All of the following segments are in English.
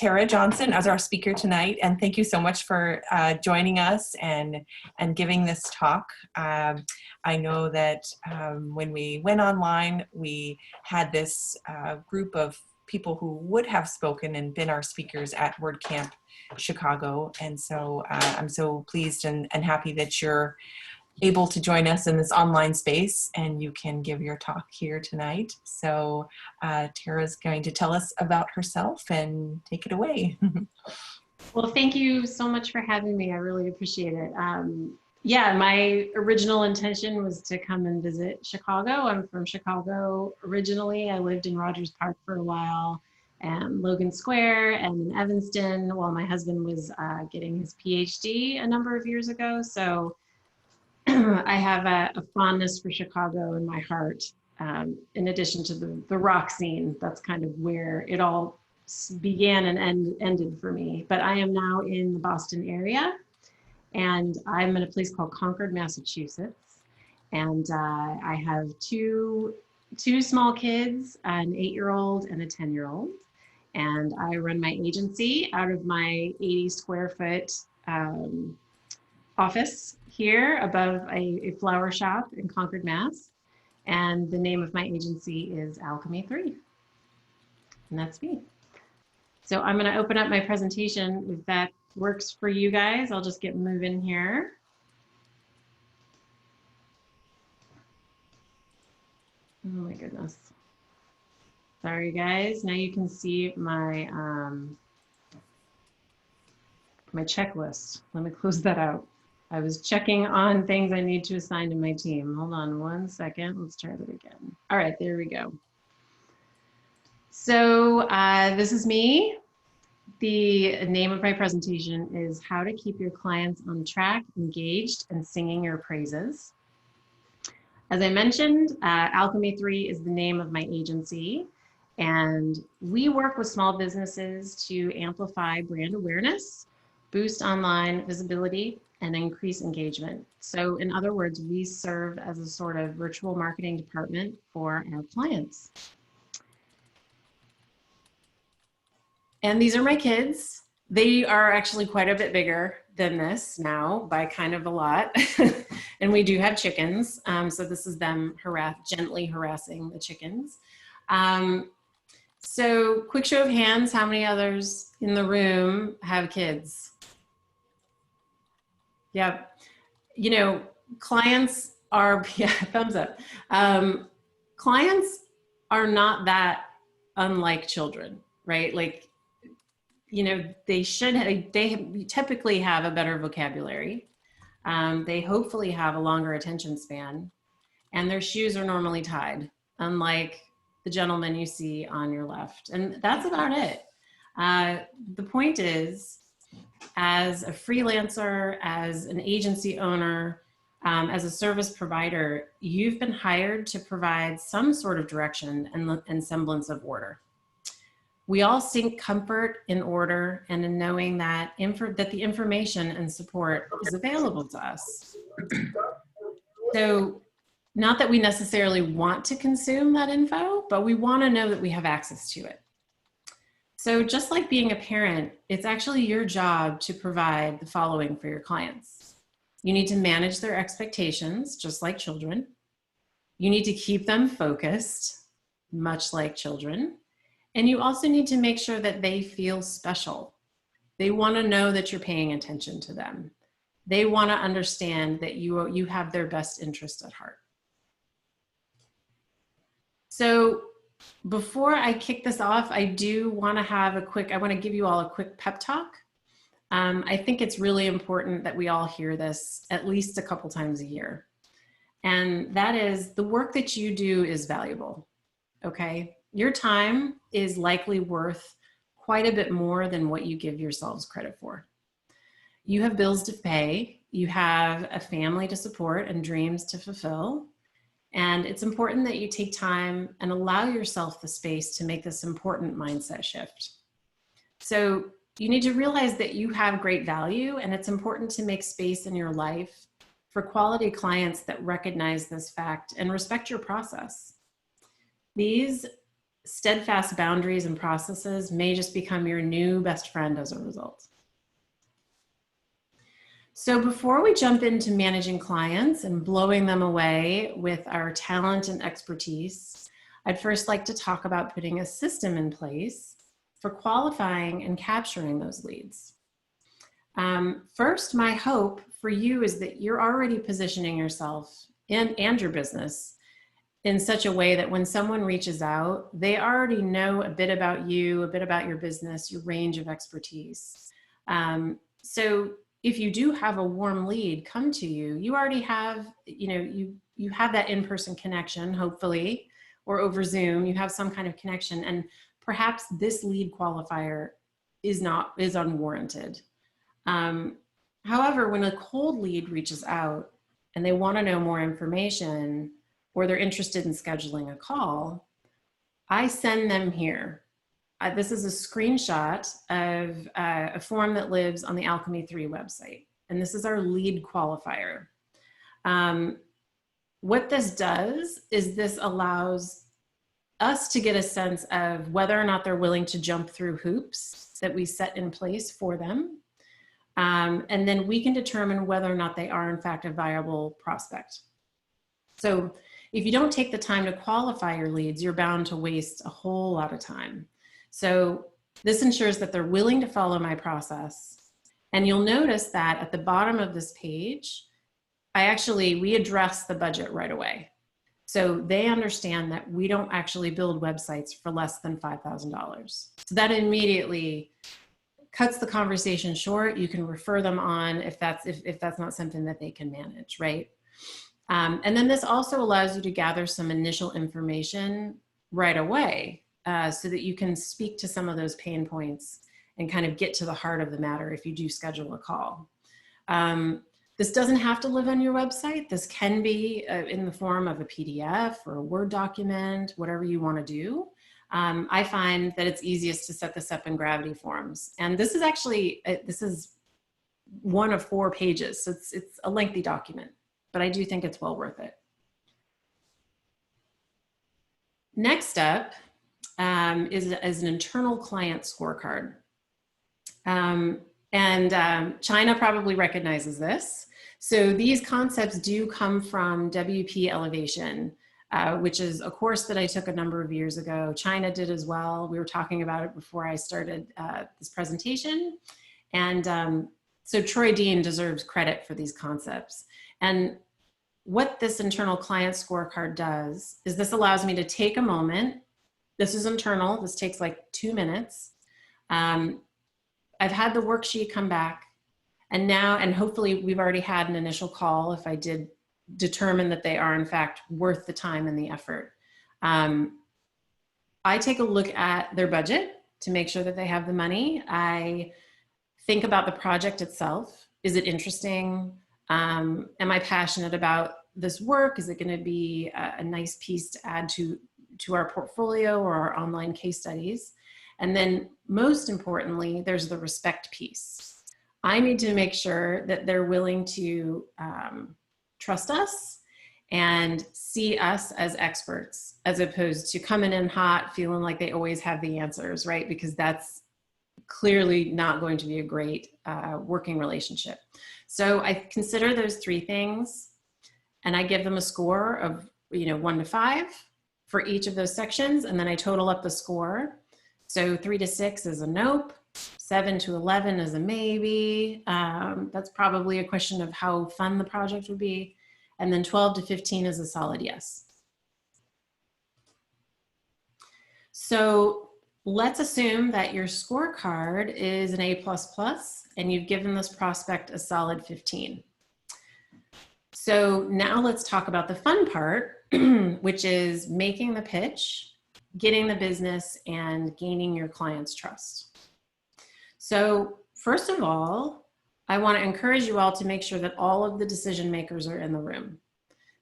Tara Johnson as our speaker tonight, and thank you so much for joining us and giving this talk. I know that when we went online, we had this group of people who would have spoken and been our speakers at WordCamp Chicago, and so I'm so pleased and happy that you're able to join us in this online space and you can give your talk here tonight. So Tara's going to tell us about herself and take it away. Well, thank you so much for having me. I really appreciate it. Yeah, my original intention was to come and visit Chicago. I'm from Chicago originally. I lived in Rogers Park for a while, and Logan Square, and in Evanston while my husband was getting his PhD a number of years ago. So I have a fondness for Chicago in my heart. In addition to the rock scene, that's kind of where it all began and ended for me. But I am now in the Boston area, and I'm in a place called Concord, Massachusetts. And I have two small kids, an 8-year-old and a 10-year-old. And I run my agency out of my 80 square foot office here above a flower shop in Concord, Mass. And the name of my agency is Alchemy 3. And that's me. So I'm going to open up my presentation. If that works for you guys, I'll just get moving here. Oh my goodness. Sorry guys, now you can see my my checklist. Let me close that out. I was checking on things I need to assign to my team. Hold on one second. Let's try that again. All right, there we go. So this is me. The name of my presentation is How to Keep Your Clients on Track, Engaged, and Singing Your Praises. As I mentioned, Alchemy 3 is the name of my agency, and we work with small businesses to amplify brand awareness, boost online visibility, and increase engagement. So in other words, we serve as a sort of virtual marketing department for our clients. And these are my kids. They are actually quite a bit bigger than this now by kind of a lot. And we do have chickens. So this is them gently harassing the chickens. So quick show of hands, how many others in the room have kids? Yep. You know, clients are, yeah, thumbs up. Clients are not that unlike children, right? Like, you know, they typically have a better vocabulary. They hopefully have a longer attention span, and their shoes are normally tied, unlike the gentleman you see on your left. And that's about it. The point is, as a freelancer, as an agency owner, as a service provider, you've been hired to provide some sort of direction and semblance of order. We all seek comfort in order and in knowing that the information and support is available to us. So not that we necessarily want to consume that info, but we want to know that we have access to it. So just like being a parent, it's actually your job to provide the following for your clients. You need to manage their expectations, just like children. You need to keep them focused, much like children. And you also need to make sure that they feel special. They want to know that you're paying attention to them. They want to understand that you have their best interest at heart. So before I kick this off, I do want to have I want to give you all a quick pep talk. I think it's really important that we all hear this at least a couple times a year. And that is, the work that you do is valuable, okay? Your time is likely worth quite a bit more than what you give yourselves credit for. You have bills to pay, you have a family to support and dreams to fulfill. And it's important that you take time and allow yourself the space to make this important mindset shift. So you need to realize that you have great value, and it's important to make space in your life for quality clients that recognize this fact and respect your process. These steadfast boundaries and processes may just become your new best friend as a result. So before we jump into managing clients and blowing them away with our talent and expertise, I'd first like to talk about putting a system in place for qualifying and capturing those leads. First, my hope for you is that you're already positioning yourself and your business in such a way that when someone reaches out, they already know a bit about you, a bit about your business, your range of expertise. So if you do have a warm lead come to you, you already have, you have that in-person connection, hopefully, or over Zoom, you have some kind of connection, and perhaps this lead qualifier is unwarranted. However, when a cold lead reaches out and they want to know more information, or they're interested in scheduling a call, I send them here. This is a screenshot of a form that lives on the Alchemy 3 website. And this is our lead qualifier. What this does is this allows us to get a sense of whether or not they're willing to jump through hoops that we set in place for them. And then we can determine whether or not they are in fact a viable prospect. So if you don't take the time to qualify your leads, you're bound to waste a whole lot of time. So this ensures that they're willing to follow my process. And you'll notice that at the bottom of this page, we address the budget right away. So they understand that we don't actually build websites for less than $5,000. So that immediately cuts the conversation short. You can refer them on if that's not something that they can manage, right? And then this also allows you to gather some initial information right away so that you can speak to some of those pain points and kind of get to the heart of the matter if you do schedule a call. This doesn't have to live on your website. This can be in the form of a PDF or a Word document, whatever you want to do. I find that it's easiest to set this up in Gravity Forms. And this is actually, this is one of 4 pages. So it's a lengthy document, but I do think it's well worth it. Next up is an internal client scorecard. China probably recognizes this. So these concepts do come from WP Elevation, which is a course that I took a number of years ago. China did as well. We were talking about it before I started this presentation. And so Troy Dean deserves credit for these concepts. And what this internal client scorecard does is this allows me to take a moment. This is internal. This takes like 2 minutes. I've had the worksheet come back, and hopefully we've already had an initial call if I did determine that they are in fact worth the time and the effort. I take a look at their budget to make sure that they have the money. I think about the project itself. Is it interesting? Am I passionate about this work? Is it going to be a nice piece to add to our portfolio or our online case studies? And then most importantly, there's the respect piece. I need to make sure that they're willing to trust us and see us as experts, as opposed to coming in hot, feeling like they always have the answers, right? Because that's clearly not going to be a great working relationship. So I consider those 3 things, and I give them a score of 1 to 5 for each of those sections, and then I total up the score. So 3 to 6 is a nope, 7 to 11 is a maybe. That's probably a question of how fun the project would be. And then 12 to 15 is a solid yes. So let's assume that your scorecard is an A++ and you've given this prospect a solid 15. So now let's talk about the fun part, which is making the pitch, getting the business, and gaining your client's trust. So first of all, I want to encourage you all to make sure that all of the decision makers are in the room.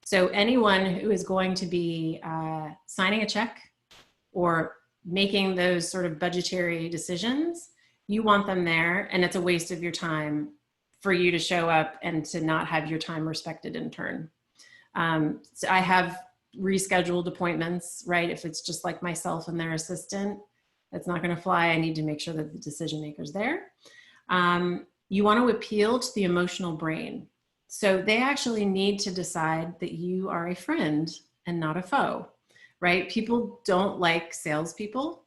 So anyone who is going to be signing a check or making those sort of budgetary decisions, you want them there, and it's a waste of your time for you to show up and to not have your time respected in turn. So I have rescheduled appointments, right? If it's just like myself and their assistant, that's not going to fly. I need to make sure that the decision maker's there. You want to appeal to the emotional brain. So they actually need to decide that you are a friend and not a foe, right? People don't like salespeople.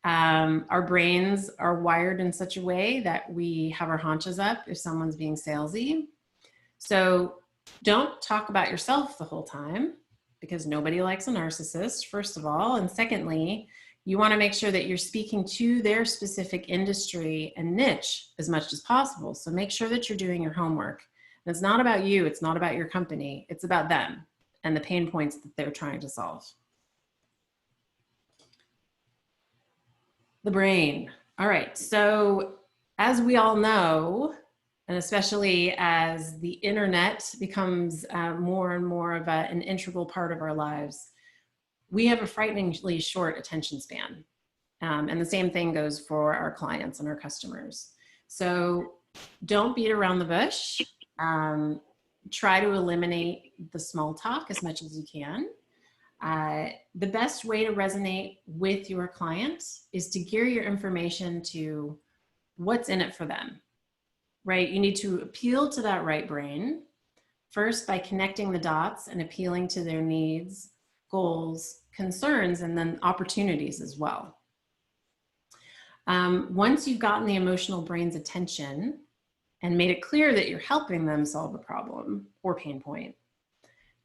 Our brains are wired in such a way that we have our haunches up if someone's being salesy. So don't talk about yourself the whole time, because nobody likes a narcissist, first of all. And secondly, you want to make sure that you're speaking to their specific industry and niche as much as possible. So make sure that you're doing your homework. And it's not about you. It's not about your company. It's about them and the pain points that they're trying to solve. The brain. All right. So as we all know, and especially as the internet becomes more and more of an integral part of our lives, we have a frighteningly short attention span. And the same thing goes for our clients and our customers. So don't beat around the bush. Try to eliminate the small talk as much as you can. The best way to resonate with your client is to gear your information to what's in it for them, right? You need to appeal to that right brain first by connecting the dots and appealing to their needs, goals, concerns, and then opportunities as well. Once you've gotten the emotional brain's attention and made it clear that you're helping them solve a problem or pain point,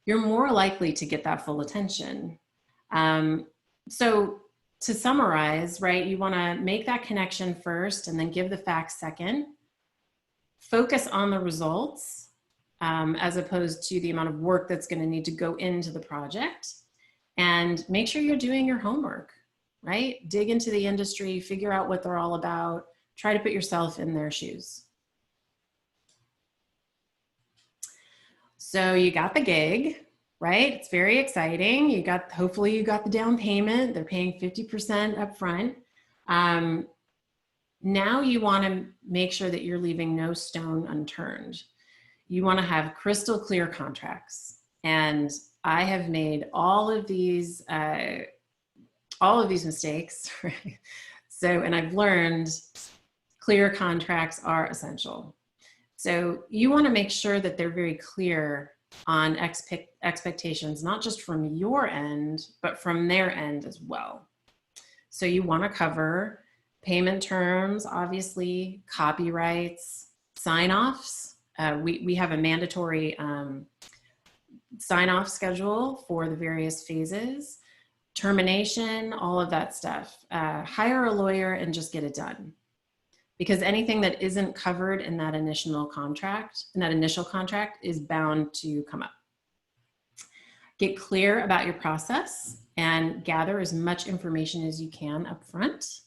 you're more likely to get that full attention. So to summarize, right, you want to make that connection first and then give the facts second. Focus on the results as opposed to the amount of work that's going to need to go into the project. And make sure you're doing your homework, right? Dig into the industry, figure out what they're all about, try to put yourself in their shoes. So you got the gig, right? It's very exciting. Hopefully you got the down payment. They're paying 50% up front. Now you want to make sure that you're leaving no stone unturned. You want to have crystal clear contracts. And I have made all of these mistakes, right? And I've learned clear contracts are essential. So you want to make sure that they're very clear on expectations, not just from your end, but from their end as well. So you want to cover payment terms, obviously, copyrights, sign-offs. We have a mandatory sign-off schedule for the various phases, termination, all of that stuff. Hire a lawyer and just get it done. Because anything that isn't covered in that initial contract is bound to come up. Get clear about your process and gather as much information as you can up front.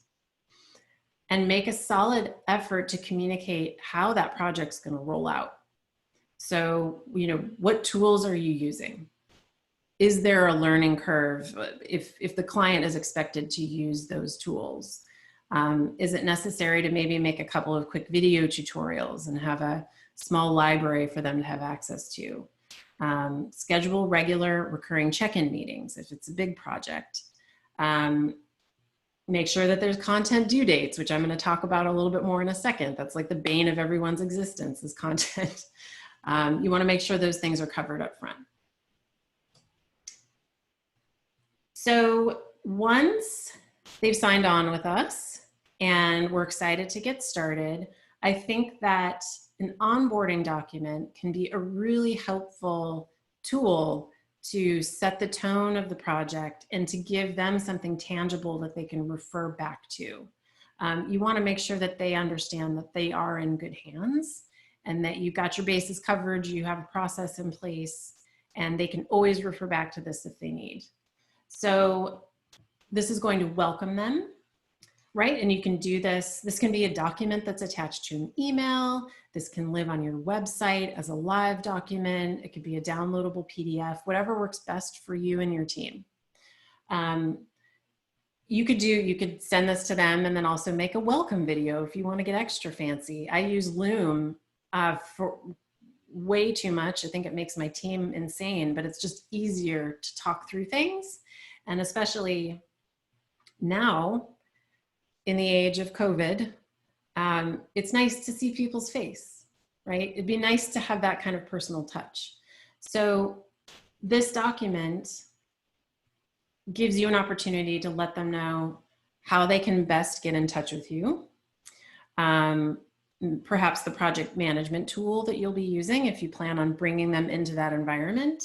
And make a solid effort to communicate how that project's going to roll out. So, what tools are you using? Is there a learning curve if the client is expected to use those tools? Is it necessary to maybe make a couple of quick video tutorials and have a small library for them to have access to? Schedule regular recurring check-in meetings if it's a big project. Make sure that there's content due dates, which I'm going to talk about a little bit more in a second. That's like the bane of everyone's existence is content. You want to make sure those things are covered up front. So once they've signed on with us and we're excited to get started, I think that an onboarding document can be a really helpful tool to set the tone of the project and to give them something tangible that they can refer back to. You want to make sure that they understand that they are in good hands and that you've got your bases covered, you have a process in place, and they can always refer back to this if they need. So this is going to welcome them, right? And you can do this. This can be a document that's attached to an email. This can live on your website as a live document. It could be a downloadable PDF, whatever works best for you and your team. You could send this to them and then also make a welcome video if you want to get extra fancy. I use Loom way too much. I think it makes my team insane, but it's just easier to talk through things. And especially now in the age of COVID, it's nice to see people's face, right? It'd be nice to have that kind of personal touch. So this document gives you an opportunity to let them know how they can best get in touch with you. Perhaps the project management tool that you'll be using if you plan on bringing them into that environment.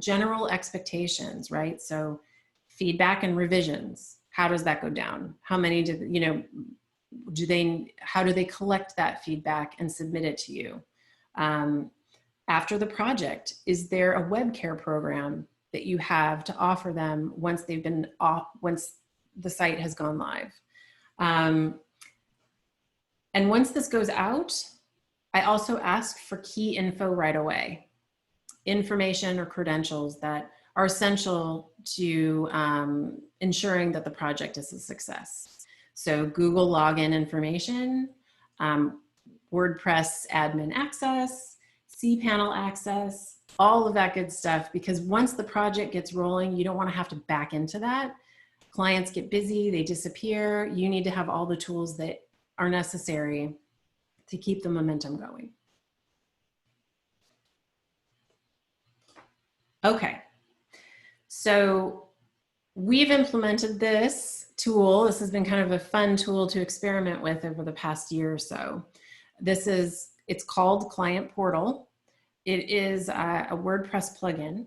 General expectations, right? So feedback and revisions, how does that go down? How many do, you know, how do they collect that feedback and submit it to you? After the project, is there a web care program that you have to offer them once they've been off, once the site has gone live? And once this goes out, I also ask for key info right away, information or credentials that are essential to ensuring that the project is a success. So Google login information, WordPress admin access, cPanel access, all of that good stuff, because once the project gets rolling, you don't want to have to back into that. Clients get busy, they disappear. You need to have all the tools that are necessary to keep the momentum going. Okay, so we've implemented this tool. This has been kind of a fun tool to experiment with over the past year or so. It's called Client Portal. It is a WordPress plugin.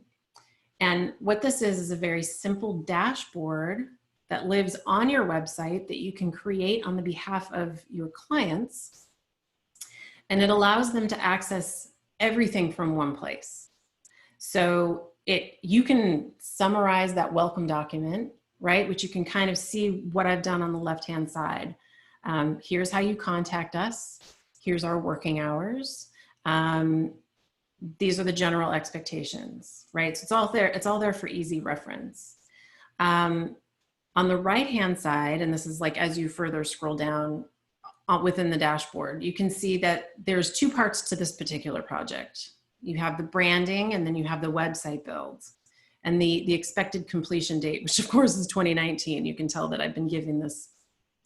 And what this is a very simple dashboard that lives on your website that you can create on the behalf of your clients. And it allows them to access everything from one place. So you can summarize that welcome document, right? Which you can kind of see what I've done on the left-hand side. Here's how you contact us. Here's our working hours. These are the general expectations, right? So it's all there for easy reference. On the right-hand side, and this is like as you further scroll down within the dashboard, you can see that there's two parts to this particular project. You have the branding and then you have the website build. And the expected completion date, which of course is 2019. You can tell that I've been giving this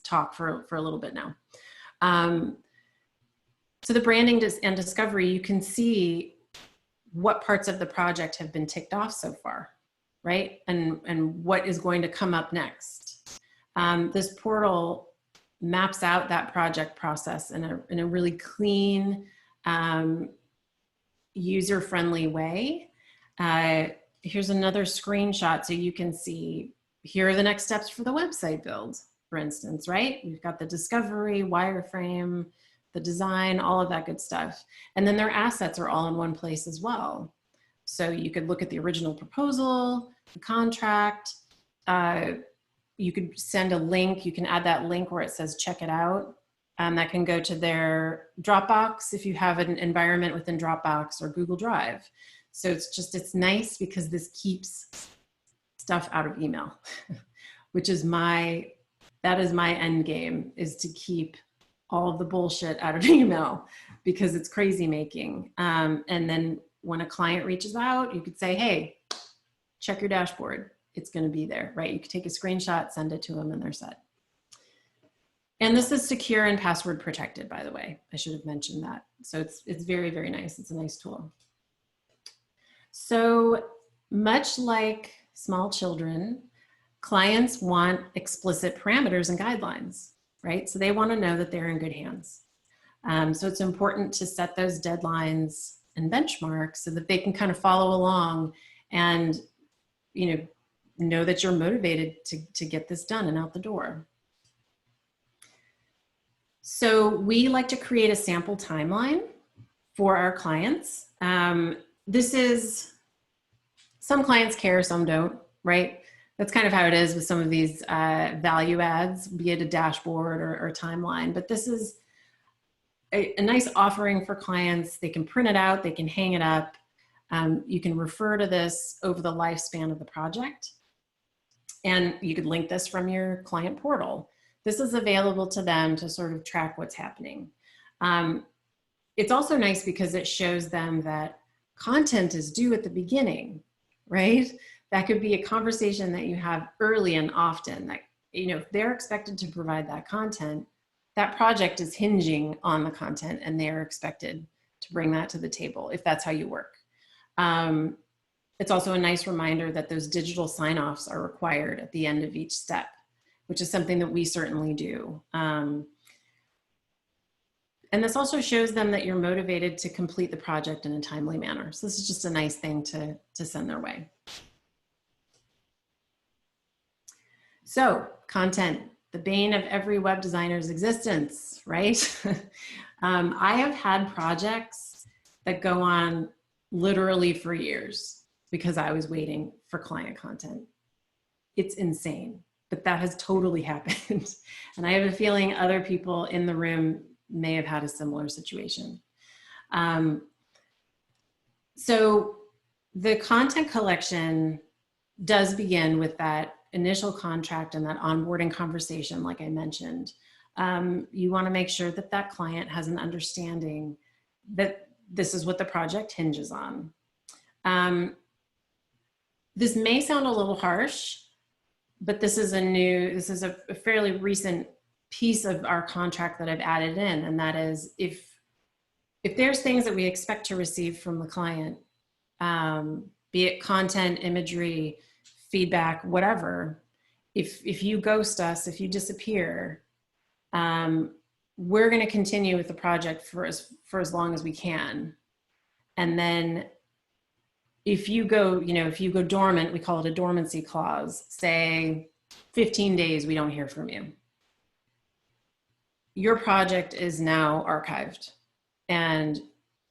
talk for a little bit now. So the branding and discovery, you can see what parts of the project have been ticked off so far, right? And what is going to come up next. This portal maps out that project process in a really clean, user-friendly way. Here's another screenshot so you can see, here are the next steps for the website build, for instance, right? We've got the discovery, wireframe, the design, all of that good stuff. And then their assets are all in one place as well. So you could look at the original proposal, the contract, you could send a link, you can add that link where it says check it out. That can go to their Dropbox if you have an environment within Dropbox or Google Drive. So it's nice because this keeps stuff out of email, which is that is my end game, is to keep all of the bullshit out of email because it's crazy making. And then when a client reaches out, you could say, hey, check your dashboard. It's going to be there, right? You could take a screenshot, send it to them, and they're set. And this is secure and password protected, by the way. I should have mentioned that. So it's very, very nice. It's a nice tool. So much like small children, clients want explicit parameters and guidelines, right? So they want to know that they're in good hands. So it's important to set those deadlines and benchmarks so that they can kind of follow along and, know that you're motivated to get this done and out the door. So we like to create a sample timeline for our clients. Some clients care, some don't, right? That's kind of how it is with some of these value adds, be it a dashboard or a timeline. But this is a nice offering for clients. They can print it out, they can hang it up. You can refer to this over the lifespan of the project. And you could link this from your client portal. This is available to them to sort of track what's happening. It it's also nice because it shows them that content is due at the beginning, right? That could be a conversation that you have early and often, that, you know, if they're expected to provide that content, that project is hinging on the content and they're expected to bring that to the table if that's how you work. It's also a nice reminder that those digital sign-offs are required at the end of each step, which is something that we certainly do. And this also shows them that you're motivated to complete the project in a timely manner. So this is just a nice thing to send their way. So content, the bane of every web designer's existence, right? I have had projects that go on literally for years because I was waiting for client content. It's insane, but that has totally happened. And I have a feeling other people in the room may have had a similar situation. So the content collection does begin with that initial contract and that onboarding conversation, like I mentioned. You want to make sure that that client has an understanding that this is what the project hinges on. This may sound a little harsh, but this is a fairly recent piece of our contract that I've added in, and that is if there's things that we expect to receive from the client, be it content, imagery, feedback, whatever, if you ghost us, if you disappear, we're going to continue with the project for as long as we can. And then if you go dormant, we call it a dormancy clause, say 15 days, we don't hear from you. Your project is now archived and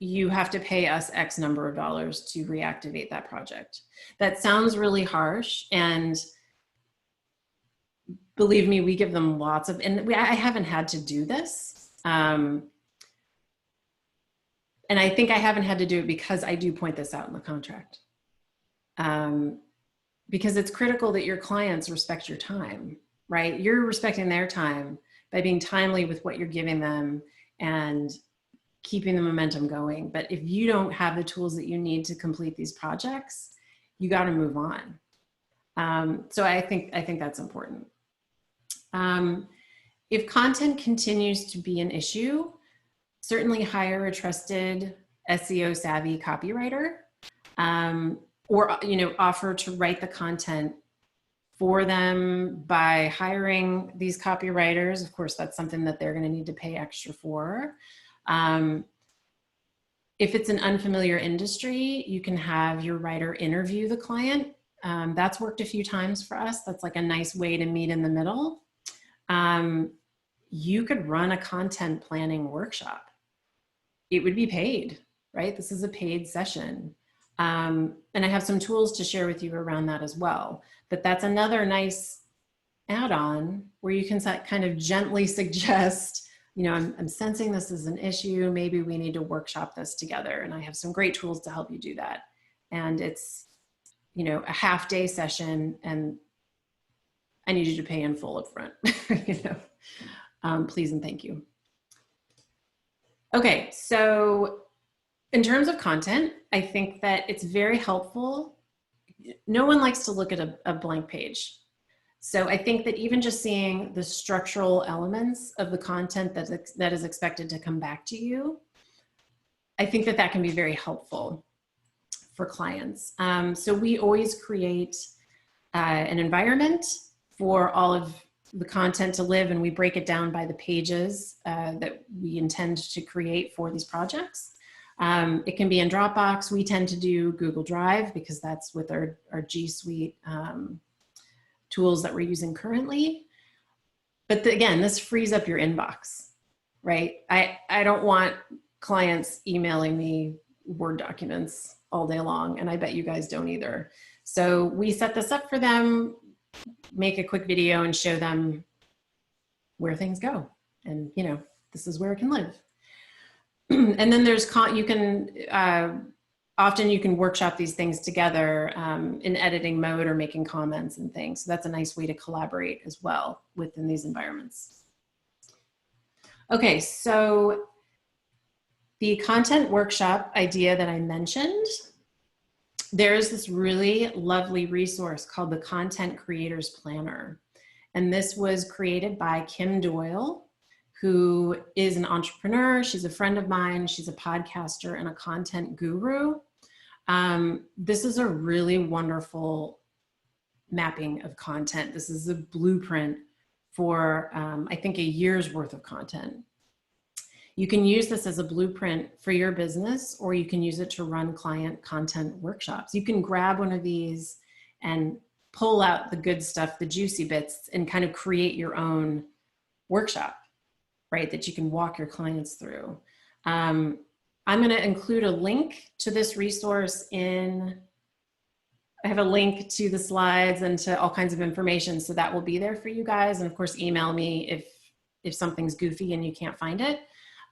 you have to pay us X number of dollars to reactivate that project. That sounds really harsh, and believe me, we give them lots of, and I haven't had to do this. And I think I haven't had to do it because I do point this out in the contract. Because it's critical that your clients respect your time, right? You're respecting their time by being timely with what you're giving them and keeping the momentum going. But if you don't have the tools that you need to complete these projects, you got to move on. So I think that's important. If content continues to be an issue, certainly hire a trusted SEO savvy copywriter, or offer to write the content for them by hiring these copywriters. Of course, that's something that they're going to need to pay extra for. If it's an unfamiliar industry, you can have your writer interview the client. That's worked a few times for us. That's like a nice way to meet in the middle. You could run a content planning workshop. It would be paid, right? This is a paid session. And I have some tools to share with you around that as well. But that's another nice add-on where you can kind of gently suggest, I'm sensing this is an issue. Maybe we need to workshop this together. And I have some great tools to help you do that. And it's, a half-day session, and I need you to pay in full up front, please and thank you. Okay, so in terms of content, I think that it's very helpful. No one likes to look at a blank page. So I think that even just seeing the structural elements of the content that is expected to come back to you, I think that can be very helpful for clients. So we always create an environment for all of the content to live, and we break it down by the pages that we intend to create for these projects. It can be in Dropbox. We tend to do Google Drive because that's with our G Suite tools that we're using currently. But again, this frees up your inbox, right? I don't want clients emailing me Word documents all day long, and I bet you guys don't either. So we set this up for them, make a quick video and show them where things go. And this is where it can live. And then there's, often you can workshop these things together in editing mode or making comments and things. So that's a nice way to collaborate as well within these environments. Okay, so The content workshop idea that I mentioned, there's this really lovely resource called the Content Creators Planner. And this was created by Kim Doyle, who is an entrepreneur. She's a friend of mine. She's a podcaster and a content guru. This is a really wonderful mapping of content. This is a blueprint for, I think, a year's worth of content. You can use this as a blueprint for your business, or you can use it to run client content workshops. You can grab one of these and pull out the good stuff, the juicy bits, and kind of create your own workshop, right, that you can walk your clients through. I'm going to include a link to this resource I have a link to the slides and to all kinds of information, so that will be there for you guys. And of course, email me if something's goofy and you can't find it.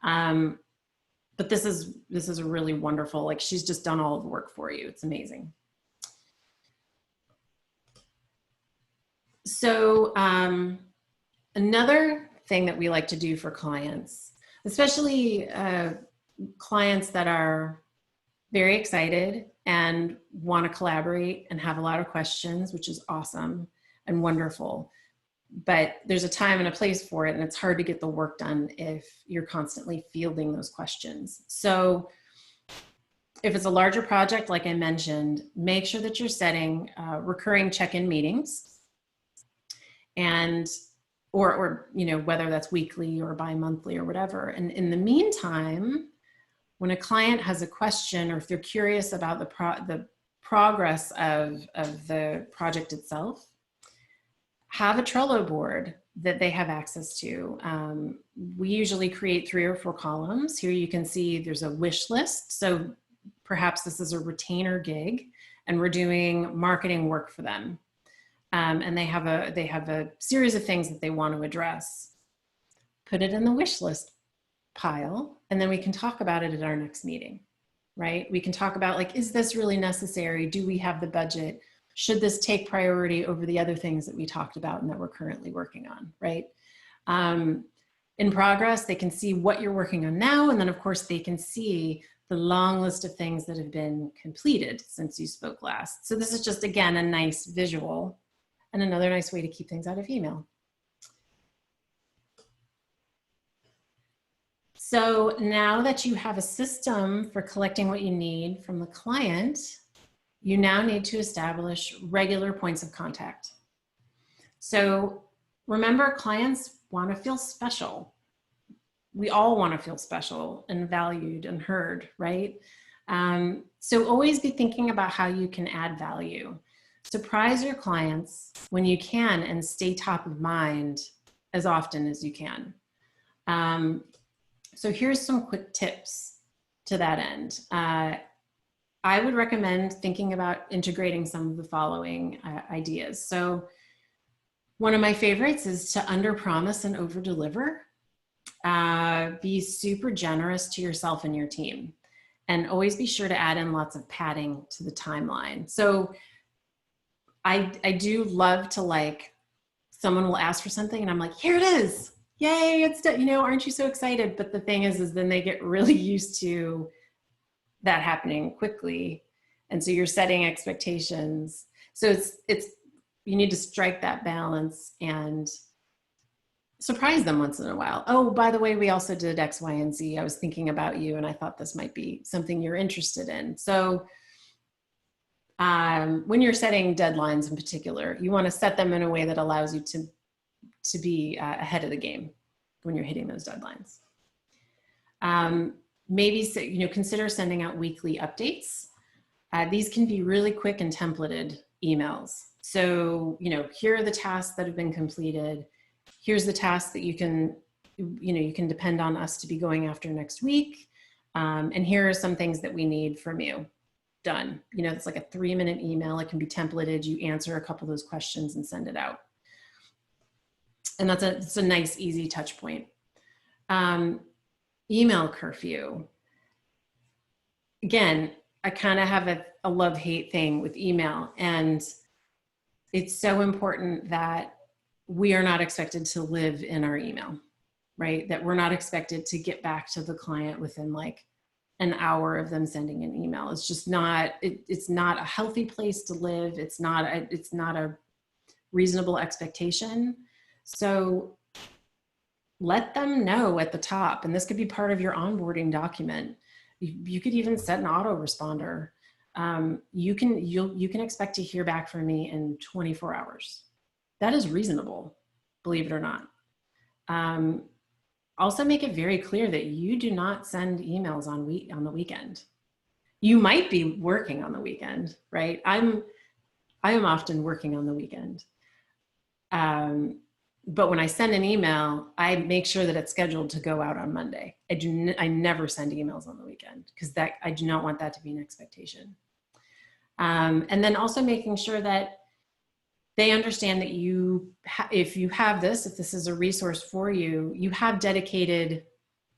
But this is a really wonderful, like, she's just done all of the work for you. It's amazing. So another thing that we like to do for clients, especially clients that are very excited and want to collaborate and have a lot of questions, which is awesome and wonderful. But there's a time and a place for it, and it's hard to get the work done if you're constantly fielding those questions. So if it's a larger project, like I mentioned, make sure that you're setting recurring check-in meetings, and or you know, whether that's weekly or bi-monthly or whatever. And in the meantime, when a client has a question, or if they're curious about the progress of the project itself, have a Trello board that they have access to. We usually create 3 or 4 columns. Here you can see there's a wish list. So perhaps this is a retainer gig and we're doing marketing work for them. And they have a series of things that they want to address. Put it in the wish list pile, and then we can talk about it at our next meeting, right? We can talk about, like, is this really necessary? Do we have the budget? Should this take priority over the other things that we talked about and that we're currently working on, right? In progress, they can see what you're working on now. And then of course they can see the long list of things that have been completed since you spoke last. So this is just, again, a nice visual and another nice way to keep things out of email. So now that you have a system for collecting what you need from the client, you now need to establish regular points of contact. So remember, clients want to feel special. We all want to feel special and valued and heard, right? So always be thinking about how you can add value. Surprise your clients when you can and stay top of mind as often as you can. So here's some quick tips to that end. I would recommend thinking about integrating some of the following ideas. So one of my favorites is to under-promise and over-deliver. Be super generous to yourself and your team, and always be sure to add in lots of padding to the timeline. So I do love to, like, someone will ask for something and I'm like, here it is. Yay, it's done. You know, aren't you so excited? But the thing is then they get really used to that happening quickly. And so you're setting expectations. So it's you need to strike that balance and surprise them once in a while. Oh, by the way, we also did X, Y, and Z. I was thinking about you and I thought this might be something you're interested in. So when you're setting deadlines in particular, you want to set them in a way that allows you to be ahead of the game when you're hitting those deadlines. Maybe, you know, consider sending out weekly updates. These can be really quick and templated emails. So, you know, here are the tasks that have been completed. Here's the tasks that you can depend on us to be going after next week. And here are some things that we need from you. Done. You know, it's like a 3-minute email. It can be templated. You answer a couple of those questions and send it out. And it's a nice, easy touch point. Email curfew. Again, I kind of have a love-hate thing with email, and it's so important that we are not expected to live in our email, right? That we're not expected to get back to the client within like an hour of them sending an email. It's just not, it's not a healthy place to live. It's not a reasonable expectation. So let them know at the top, and this could be part of your onboarding document. You could even set an autoresponder. You can expect to hear back from me in 24 hours. That is reasonable, believe it or not. Also make it very clear that you do not send emails on the weekend. You might be working on the weekend, right? I am often working on the weekend. But when I send an email, I make sure that it's scheduled to go out on Monday. I never send emails on the weekend because I do not want that to be an expectation. And then also making sure that they understand that if this is a resource for you, you have dedicated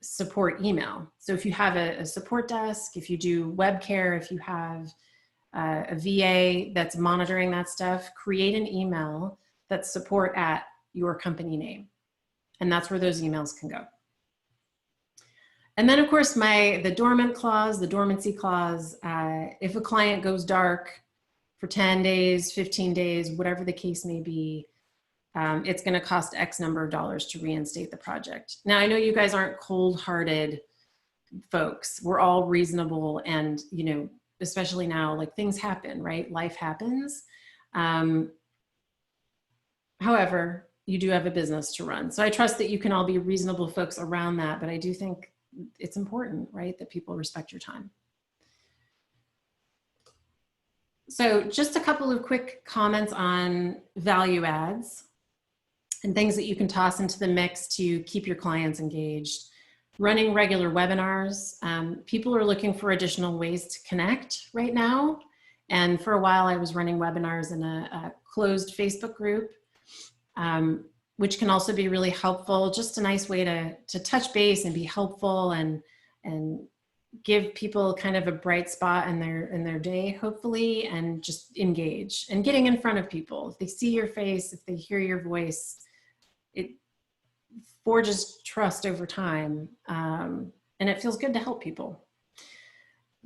support email. So if you have a support desk, if you do web care, if you have a VA that's monitoring that stuff, create an email that's support at your company name. And that's where those emails can go. And then of course, the dormancy clause, if a client goes dark for 10 days, 15 days, whatever the case may be, it's going to cost X number of dollars to reinstate the project. Now, I know you guys aren't cold-hearted folks. We're all reasonable, and, you know, especially now, like, things happen, right? Life happens. However, you do have a business to run. So I trust that you can all be reasonable folks around that, but I do think it's important, right, that people respect your time. So just a couple of quick comments on value adds and things that you can toss into the mix to keep your clients engaged. Running regular webinars. People are looking for additional ways to connect right now. And for a while I was running webinars in a closed Facebook group, which can also be really helpful. Just a nice way to touch base and be helpful and give people kind of a bright spot in their day, hopefully, and just engage. And getting in front of people. If they see your face, if they hear your voice, it forges trust over time. And it feels good to help people.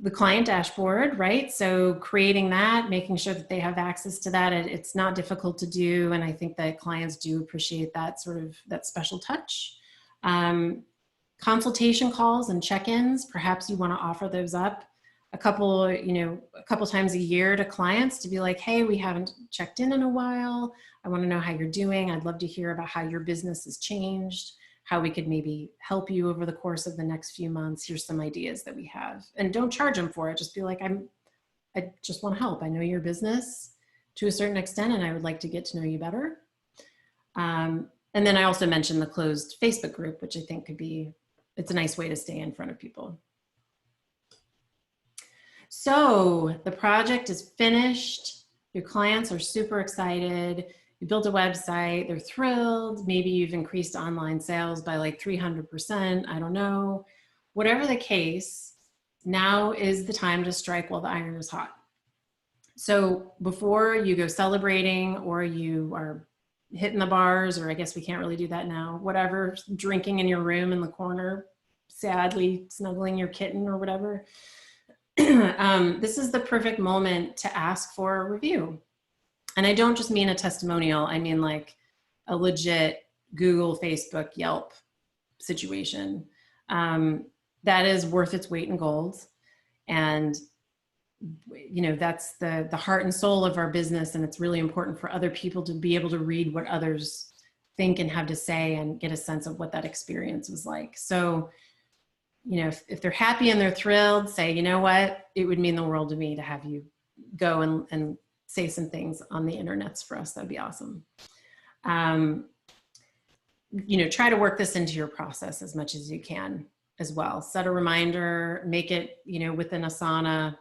The client dashboard, right? So creating that, making sure that they have access to that. It's not difficult to do. And I think that clients do appreciate that that special touch. Consultation calls and check-ins, perhaps you want to offer those up a couple times a year to clients to be like, hey, we haven't checked in a while. I want to know how you're doing. I'd love to hear about how your business has changed, how we could maybe help you over the course of the next few months. Here's some ideas that we have. And don't charge them for it. Just be like, I just want to help. I know your business to a certain extent, and I would like to get to know you better. And then I also mentioned the closed Facebook group, which I think it's a nice way to stay in front of people. So the project is finished. Your clients are super excited. You built a website, they're thrilled. Maybe you've increased online sales by like 300%, I don't know. Whatever the case, now is the time to strike while the iron is hot. So before you go celebrating or you are hitting the bars, or I guess we can't really do that now, whatever, drinking in your room in the corner, sadly snuggling your kitten or whatever, this is the perfect moment to ask for a review. And I don't just mean a testimonial, I mean like a legit Google, Facebook, Yelp situation. That is worth its weight in gold. And you know, that's the heart and soul of our business. And it's really important for other people to be able to read what others think and have to say and get a sense of what that experience was like. So, you know, if they're happy and they're thrilled, say, you know what, it would mean the world to me to have you go and say some things on the internets for us. That'd be awesome. You know, try to work this into your process as much as you can as well. Set a reminder, make it, you know, within Asana,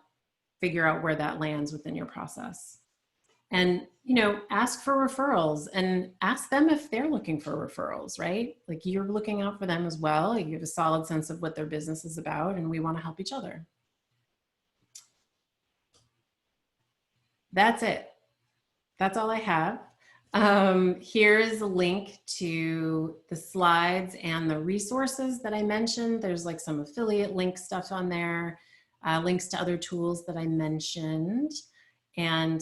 figure out where that lands within your process. And, you know, ask for referrals and ask them if they're looking for referrals, right? Like you're looking out for them as well. You have a solid sense of what their business is about, and we want to help each other. That's it. That's all I have. Here's a link to the slides and the resources that I mentioned. There's like some affiliate link stuff on there, links to other tools that I mentioned. And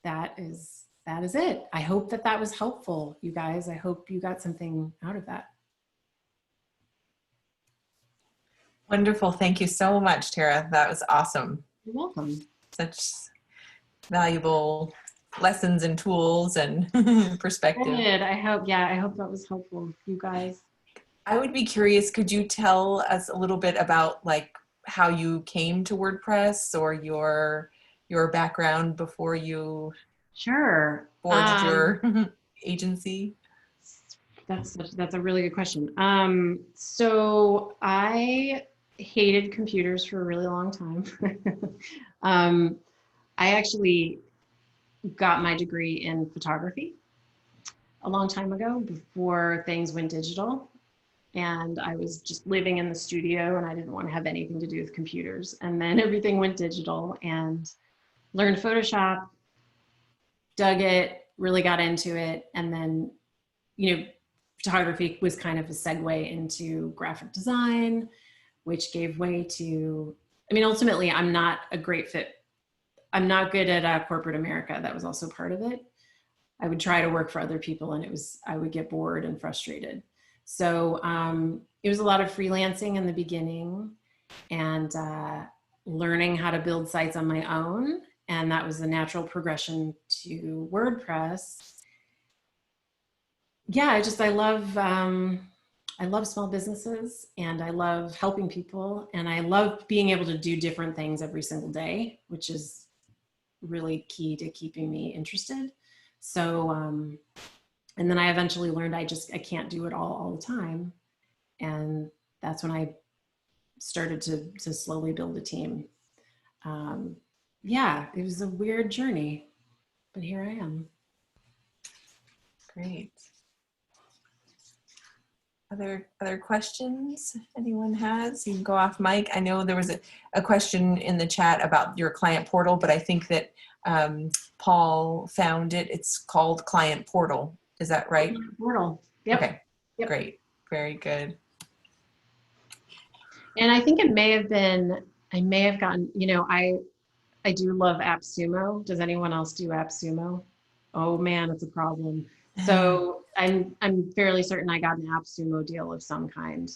that is it. I hope that that was helpful, you guys. I hope you got something out of that. Wonderful. Thank you so much, Tara. That was awesome. You're welcome. Such valuable lessons and tools and perspective. Good. I hope that was helpful, you guys. I would be curious, could you tell us a little bit about like how you came to WordPress or your background before you Sure forged your agency? That's a really good question. So I hated computers for a really long time. I actually got my degree in photography a long time ago before things went digital. And I was just living in the studio and I didn't want to have anything to do with computers. And then everything went digital and learned Photoshop, dug it, really got into it. And then, photography was kind of a segue into graphic design, which gave way to, ultimately, I'm not a great fit. I'm not good at corporate America. That was also part of it. I would try to work for other people and I would get bored and frustrated. So it was a lot of freelancing in the beginning and learning how to build sites on my own. And that was the natural progression to WordPress. Yeah, I love small businesses and I love helping people and I love being able to do different things every single day, which is really key to keeping me interested. So, and then I eventually learned I can't do it all the time. And that's when I started to slowly build a team. Yeah, it was a weird journey, but here I am. Great. Other questions anyone has? You can go off mic. I know there was a question in the chat about your client portal, but I think that Paul found it. It's called Client Portal. Is that right? Portal. Yep. Okay. Yep. Great. Very good. And I think I may have gotten, I do love AppSumo. Does anyone else do AppSumo? Oh man, it's a problem. So I'm fairly certain I got an AppSumo deal of some kind,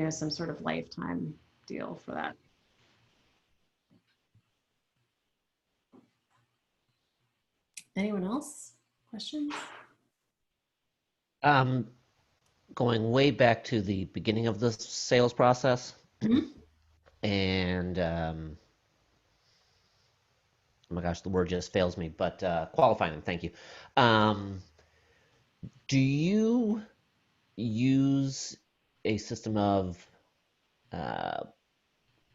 some sort of lifetime deal for that. Anyone else? Questions? Going way back to the beginning of the sales process, Mm-hmm. and oh my gosh, the word just fails me, but qualifying them, thank you. Do you use a system of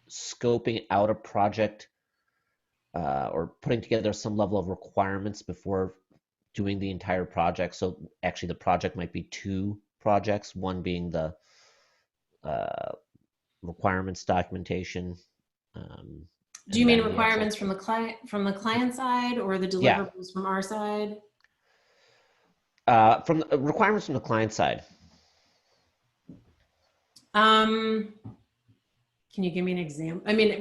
scoping out a project or putting together some level of requirements before doing the entire project? So actually the project might be two projects, one being the requirements documentation. Do you mean requirements from the client side or the deliverables from our side? From the requirements from the client side. Can you give me an example? I mean,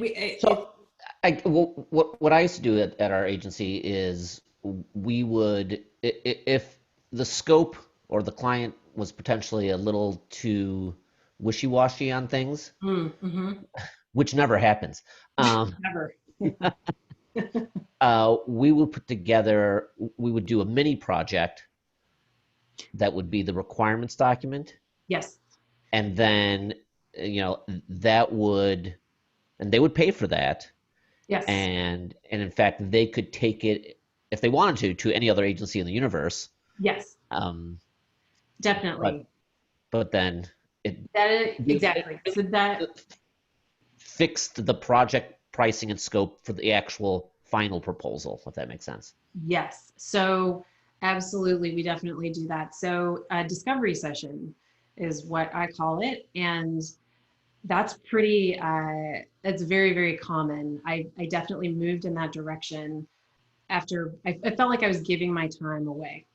what I used to do at our agency is we would, if the scope or the client was potentially a little too wishy-washy on things, which never happens. Never. We would do a mini project that would be the requirements document. Yes. And then, they would pay for that. Yes. And in fact, they could take it if they wanted to any other agency in the universe. Yes. Definitely. But then exactly. So that fixed the project pricing and scope for the actual final proposal, if that makes sense. Yes. So absolutely, we definitely do that. So a discovery session is what I call it. And that's pretty, it's very, very common. I definitely moved in that direction after I felt like I was giving my time away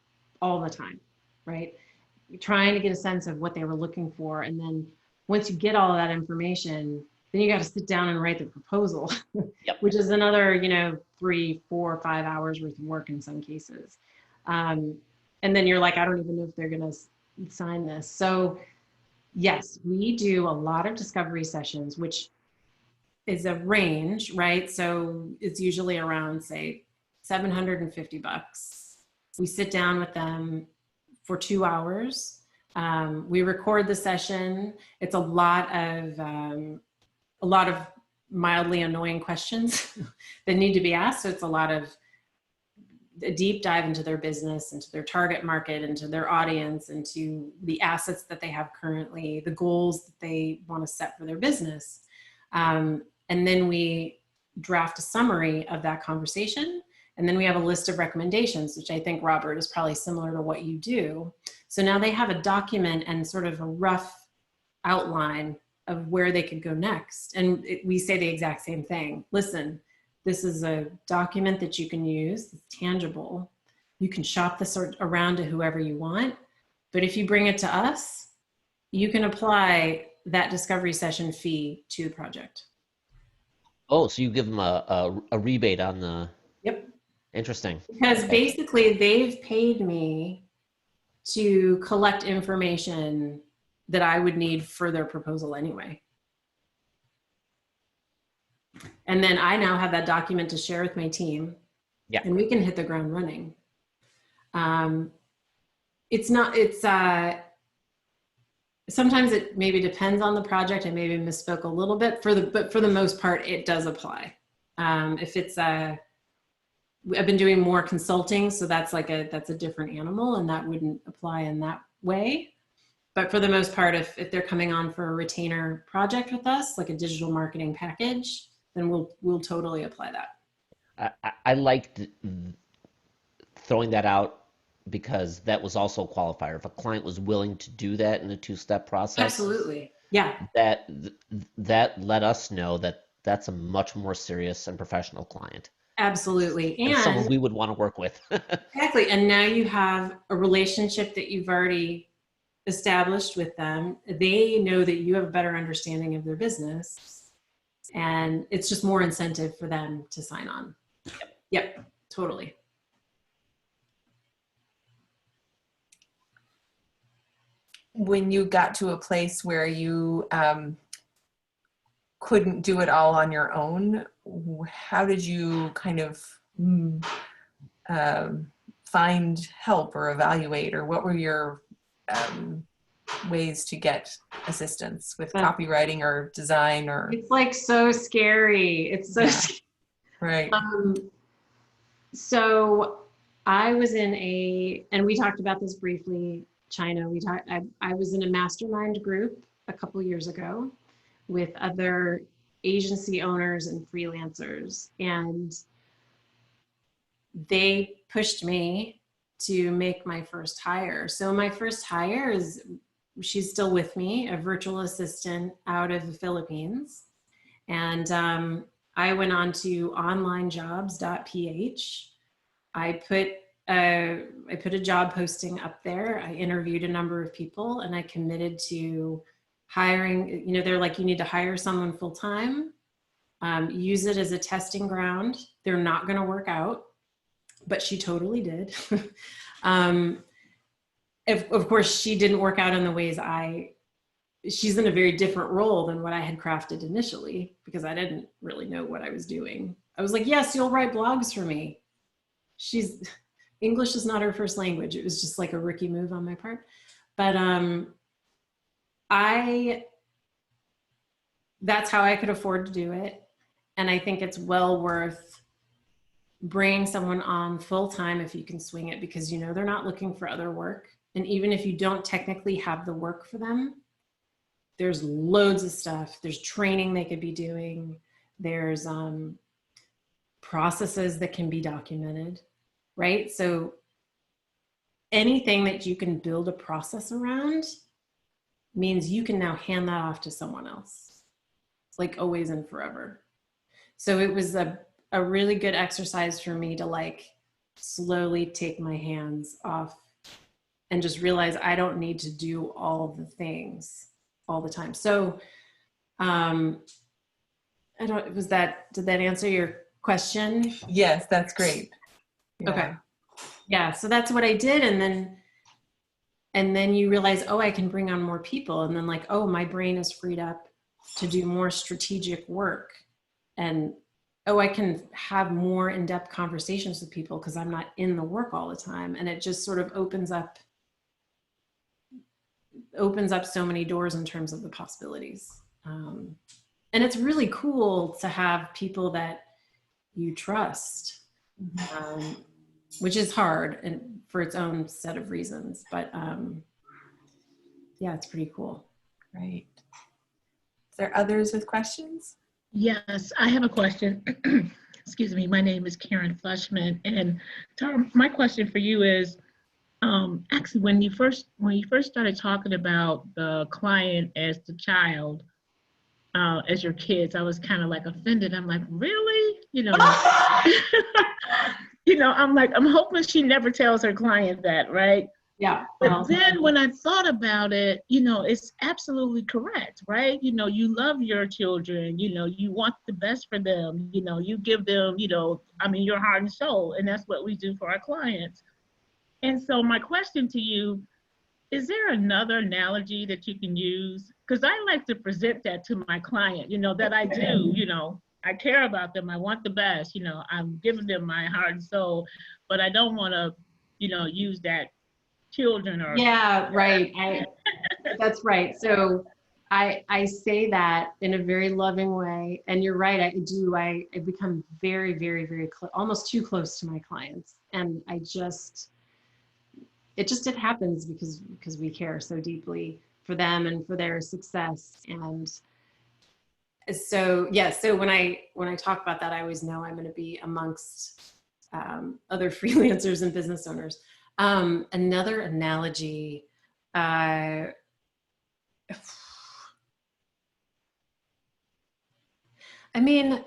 all the time, right? Trying to get a sense of what they were looking for. And then once you get all of that information, then you got to sit down and write the proposal, Yep. which is another, 3, 4, 5 hours worth of work in some cases. And then you're like, I don't even know if they're going to sign this. So yes, we do a lot of discovery sessions, which is a range, right? So it's usually around, say, $750. We sit down with them for 2 hours. We record the session. It's a lot of mildly annoying questions that need to be asked. So it's a lot of a deep dive into their business, into their target market, into their audience, into the assets that they have currently, the goals that they want to set for their business. And then we draft a summary of that conversation. And then we have a list of recommendations, which I think, Robert, is probably similar to what you do. So now they have a document and sort of a rough outline of where they could go next. And we say the exact same thing. Listen, this is a document that you can use. It's tangible. You can shop this around to whoever you want. But if you bring it to us, you can apply that discovery session fee to the project. Oh, so you give them a rebate on the. Yep. Interesting. Because Okay. basically they've paid me to collect information that I would need for their proposal anyway. And then I now have that document to share with my team. Yeah. And we can hit the ground running. Sometimes it maybe depends on the project. I maybe misspoke a little bit but for the most part, it does apply. If it's I've been doing more consulting, so that's a different animal, and that wouldn't apply in that way. But for the most part, if they're coming on for a retainer project with us, like a digital marketing package, then we'll totally apply that. I liked throwing that out because that was also a qualifier. If a client was willing to do that in a two-step process, Absolutely. Yeah. that let us know that that's a much more serious and professional client. Absolutely. And someone And we would want to work with. exactly. And now you have a relationship that you've already established with them. They know that you have a better understanding of their business, and it's just more incentive for them to sign on. Yep, totally. When you got to a place where you couldn't do it all on your own, how did you kind of find help or evaluate, or what were your ways to get assistance with copywriting or design? Or it's like so scary. It's so scary. Right. So I was in and we talked about this briefly, China. I was in a mastermind group a couple years ago with other agency owners and freelancers, and they pushed me to make my first hire. So my first hire she's still with me, a virtual assistant out of the Philippines. And I went on to onlinejobs.ph. I put a job posting up there. I interviewed a number of people, and I committed to hiring. They're like, you need to hire someone full time. Use it as a testing ground. They're not going to work out, but she totally did. Of course, she didn't work out in the ways she's in a very different role than what I had crafted initially, because I didn't really know what I was doing. I was like, yes, you'll write blogs for me. English is not her first language. It was just like a rookie move on my part. But that's how I could afford to do it. And I think it's well worth bringing someone on full time if you can swing it, because they're not looking for other work. And even if you don't technically have the work for them, there's loads of stuff. There's training they could be doing. There's processes that can be documented, right? So anything that you can build a process around means you can now hand that off to someone else, like always and forever. So it was a a really good exercise for me to like slowly take my hands off and just realize I don't need to do all the things all the time. So I don't, did that answer your question? Yes, that's great. Yeah. Okay. Yeah. So that's what I did. And then you realize, oh, I can bring on more people. And then like, oh, my brain is freed up to do more strategic work. And oh, I can have more in-depth conversations with people because I'm not in the work all the time. And it just sort of opens up so many doors in terms of the possibilities. And it's really cool to have people that you trust, which is hard and for its own set of reasons. But yeah, it's pretty cool. Great. Is there others with questions? Yes, I have a question. Excuse me, my name is Karen Fleshman, and Tom, my question for you is, actually, when you first started talking about the client as the child, as your kids, I was kind of like offended. I'm like, really? You know, I'm like, I'm hoping she never tells her client that, right? Yeah. But then when I thought about it, it's absolutely correct, right? You love your children, you want the best for them, you give them, your heart and soul, and that's what we do for our clients. And so my question to you, is there another analogy that you can use? Because I like to present that to my client, that I do, I care about them, I want the best, I'm giving them my heart and soul, but I don't want to, use that children or yeah, right. That's right. So I say that in a very loving way, and you're right. I become very, very, very close, almost too close to my clients, and it happens because we care so deeply for them and for their success. And so yeah, so when I talk about that, I always know I'm going to be amongst other freelancers and business owners. Another analogy, I mean,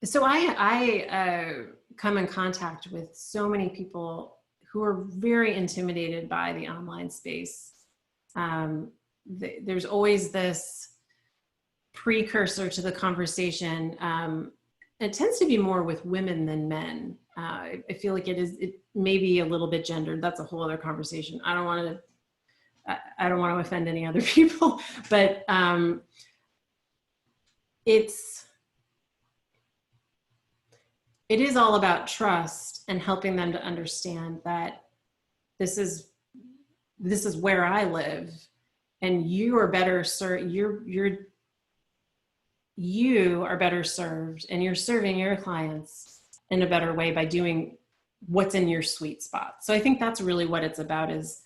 so I come in contact with so many people who are very intimidated by the online space. There's always this precursor to the conversation. It tends to be more with women than men. I feel like it may be a little bit gendered. That's a whole other conversation. I don't want to offend any other people, but it is all about trust and helping them to understand that this is where I live, and you are better served. You are better served, and you're serving your clients in a better way by doing what's in your sweet spot. So I think that's really what it's about, is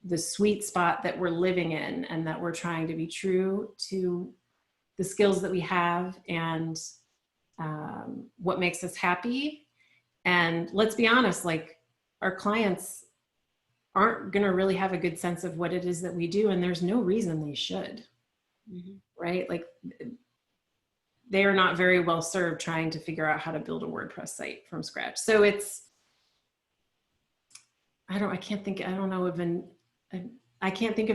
the sweet spot that we're living in, and that we're trying to be true to the skills that we have and what makes us happy. And let's be honest, like, our clients aren't going to really have a good sense of what it is that we do, and there's no reason they should. Mm-hmm. Right? Like, they are not very well served trying to figure out how to build a WordPress site from scratch. So I can't think of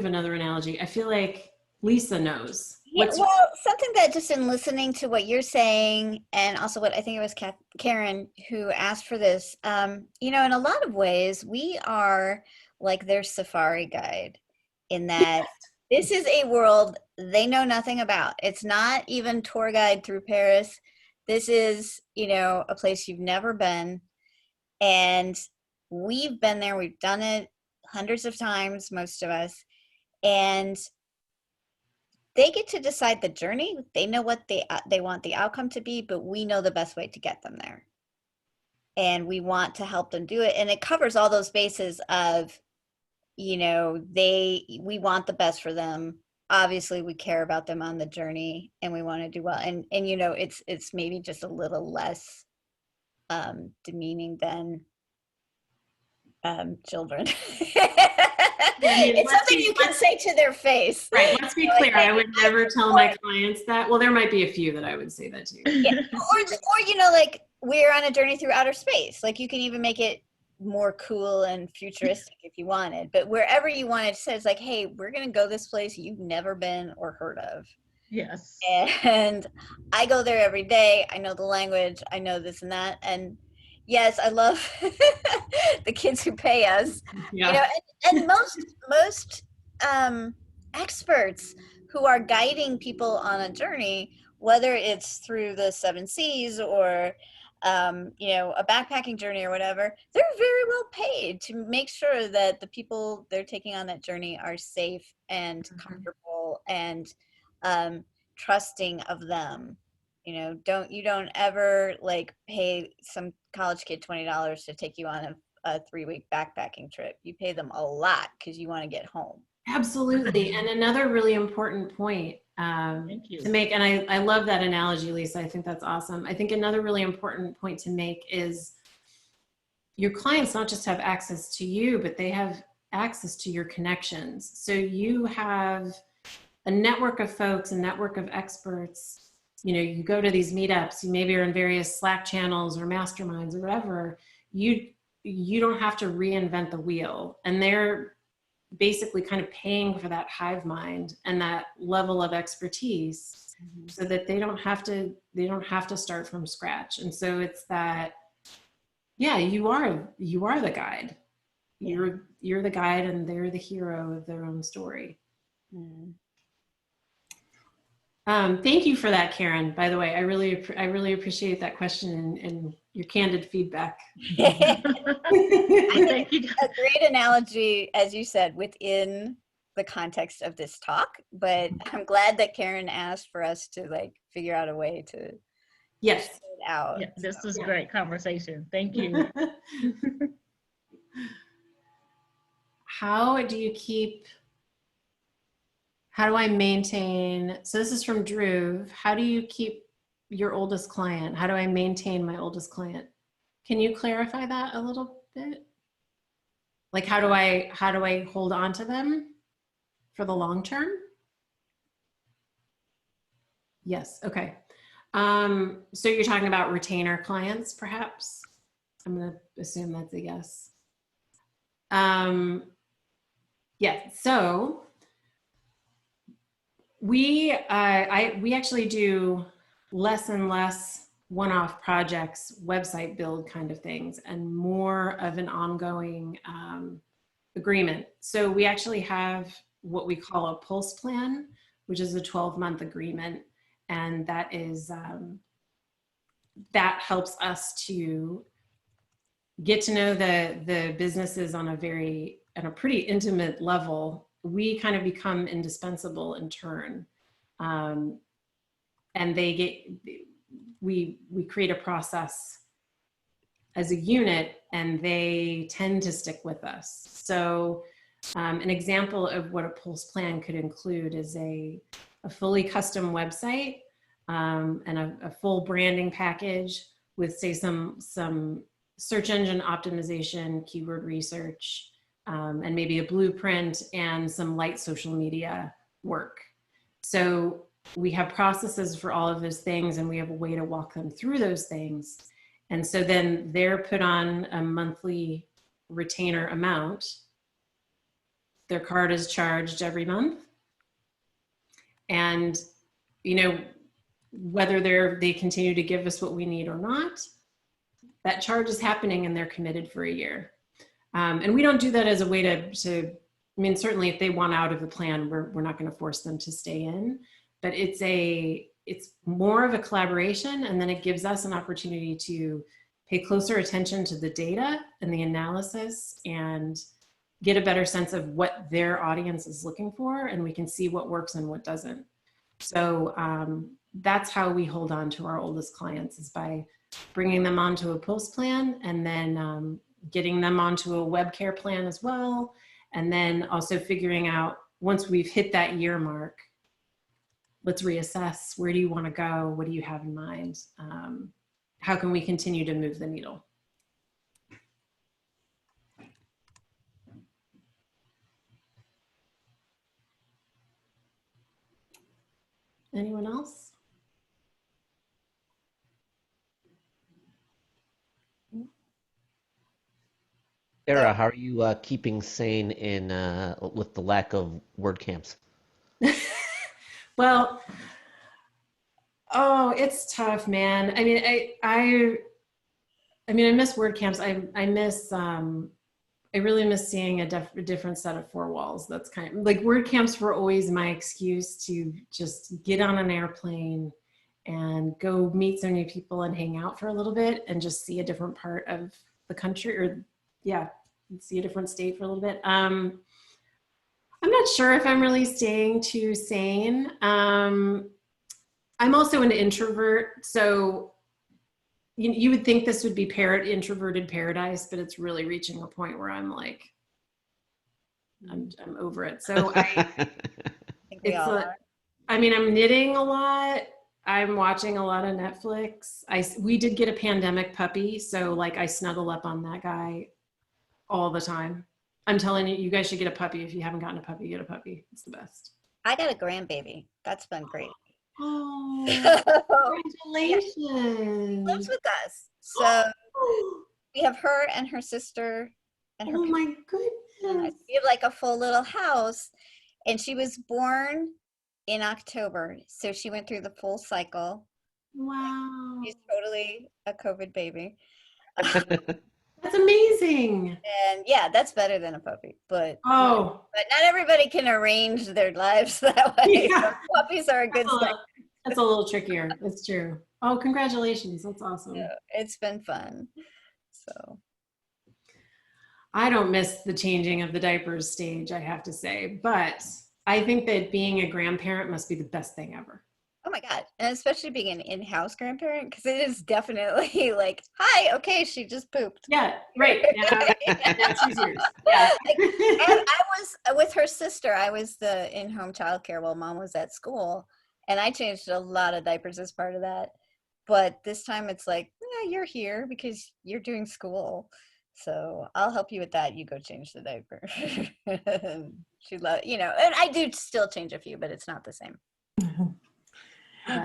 another analogy. I feel like Lisa knows. Yeah, well, something that just in listening to what you're saying, and also what I think it was Karen who asked for this, in a lot of ways, we are like their safari guide, in that this is a world they know nothing about. It's not even tour guide through Paris. This is, a place you've never been. And we've been there. We've done it hundreds of times, most of us. And they get to decide the journey. They know what they want the outcome to be, but we know the best way to get them there. And we want to help them do it. And it covers all those bases of, we want the best for them. Obviously, we care about them on the journey, and we want to do well. And it's maybe just a little less demeaning than children. mean, It's let's something be- you can say to their face. Right. Let's be Like, clear. hey, I would never tell my clients that. Well, there might be a few that I would say that to. yeah. Or you know, like we're on a journey through outer space. Like you can even make it more cool and futuristic if you wanted. But wherever you want it says like, hey, we're gonna go this place you've never been or heard of. Yes. And I go there every day. I know the language. I know this and that. And yes, I love the kids who pay us. Yeah. You know, and most experts who are guiding people on a journey, whether it's through the 7 Seas or you know, a backpacking journey or whatever, they're very well paid to make sure that the people they're taking on that journey are safe and comfortable and trusting of them. You know, don't ever like pay some college kid $20 to take you on a 3-week backpacking trip. You pay them a lot because you want to get home. Absolutely. And another really important point Thank you. to make, and I love that analogy, Lisa. I think that's awesome. I think another really important point to make is your clients not just have access to you, but they have access to your connections. So you have a network of folks, a network of experts. You know, you go to these meetups, you maybe are in various Slack channels or masterminds or whatever. You don't have to reinvent the wheel, and they're basically kind of paying for that hive mind and that level of expertise so that they don't have to start from scratch. And so it's that, yeah, you are the guide. You're the guide and they're the hero of their own story. Thank you for that, Karen. By the way, I really appreciate that question and your candid feedback. Thank you. A great analogy, as you said, within the context of this talk, but I'm glad that Karen asked for us to like figure out a way to Yes. get it out. Yeah, this was great conversation. Thank you. How do I maintain, so this is from Drew, how do you keep your oldest client? How do I maintain my oldest client? Can you clarify that a little bit? Like how do I hold on to them for the long term? Yes, okay. So you're talking about retainer clients, perhaps? I'm gonna assume that's a yes. Yeah, so we actually do less and less one-off projects, website build kind of things, and more of an ongoing agreement. So we actually have what we call a pulse plan, which is a 12-month agreement, and that is that helps us to get to know the businesses on a pretty intimate level. We kind of become indispensable in turn, and we create a process as a unit, and they tend to stick with us. So an example of what a pulse plan could include is a fully custom website and a full branding package with, say, some search engine optimization, keyword research, and maybe a blueprint and some light social media work. So we have processes for all of those things, and we have a way to walk them through those things. And so then they're put on a monthly retainer amount. Their card is charged every month. And, you know, whether they continue to give us what we need or not, that charge is happening and they're committed for a year. And we don't do that as a way to, I mean, certainly if they want out of the plan, we're not going to force them to stay in, but it's more of a collaboration, and then it gives us an opportunity to pay closer attention to the data and the analysis and get a better sense of what their audience is looking for, and we can see what works and what doesn't. So that's how we hold on to our oldest clients, is by bringing them onto a pulse plan, and then getting them onto a web care plan as well. And then also figuring out, once we've hit that year mark, let's reassess. Where do you want to go? What do you have in mind? How can we continue to move the needle? Anyone else? Sarah, how are you keeping sane in with the lack of word camps? Well, oh, it's tough, man. I mean, I miss word camps. I miss I really miss seeing a different set of four walls. That's kind of like word camps were always my excuse to just get on an airplane and go meet some new people and hang out for a little bit and just see a different part of the country, or yeah, see a different state for a little bit. I'm not sure if I'm really staying too sane. I'm also an introvert, so you would think this would be introverted paradise, but it's really reaching a point where I'm like, I'm over it. So I think we all are. I mean, I'm knitting a lot. I'm watching a lot of Netflix. We did get a pandemic puppy, so like I snuggle up on that guy all the time. I'm telling you, you guys should get a puppy. If you haven't gotten a puppy, get a puppy. It's the best. I got a grandbaby. That's been great. Oh, congratulations. Lives with us. So we have her and her sister and her Oh my and goodness. we have like a full little house, and she was born in October, so she went through the full cycle. Wow. She's totally a COVID baby. That's amazing. And yeah, that's better than a puppy, but Oh, not everybody can arrange their lives that way. Yeah. So puppies are a good start. that's a little trickier. That's true. Oh, congratulations. That's awesome. So it's been fun. So I don't miss the changing of the diapers stage, I have to say, but I think that being a grandparent must be the best thing ever. oh my God. And especially being an in-house grandparent, because it is definitely like, hi, okay, she just pooped. Yeah, right. Now she's yours. Yeah. And I was with her sister, I was the in-home childcare while mom was at school. And I changed a lot of diapers as part of that. But this time it's like, yeah, you're here because you're doing school. So I'll help you with that. You go change the diaper. She and I do still change a few, but it's not the same.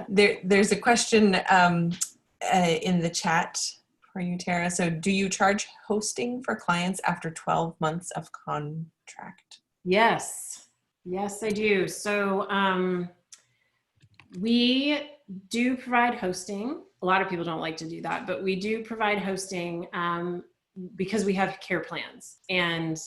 There's a question in the chat for you, Tara. So do you charge hosting for clients after 12 months of contract? Yes, I do. So we do provide hosting. A lot of people don't like to do that, but we do provide hosting because we have care plans, and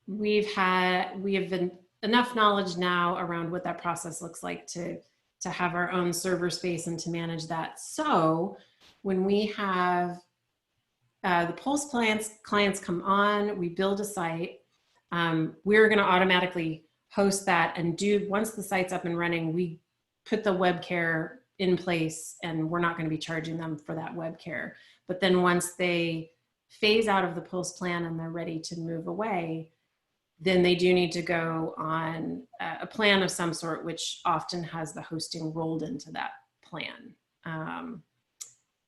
we have enough knowledge now around what that process looks like to have our own server space and to manage that. So when we have the Pulse clients come on, we build a site, we're going to automatically host that, and once the site's up and running, we put the web care in place, and we're not going to be charging them for that web care. But then once they phase out of the Pulse plan and they're ready to move away, then they do need to go on a plan of some sort, which often has the hosting rolled into that plan.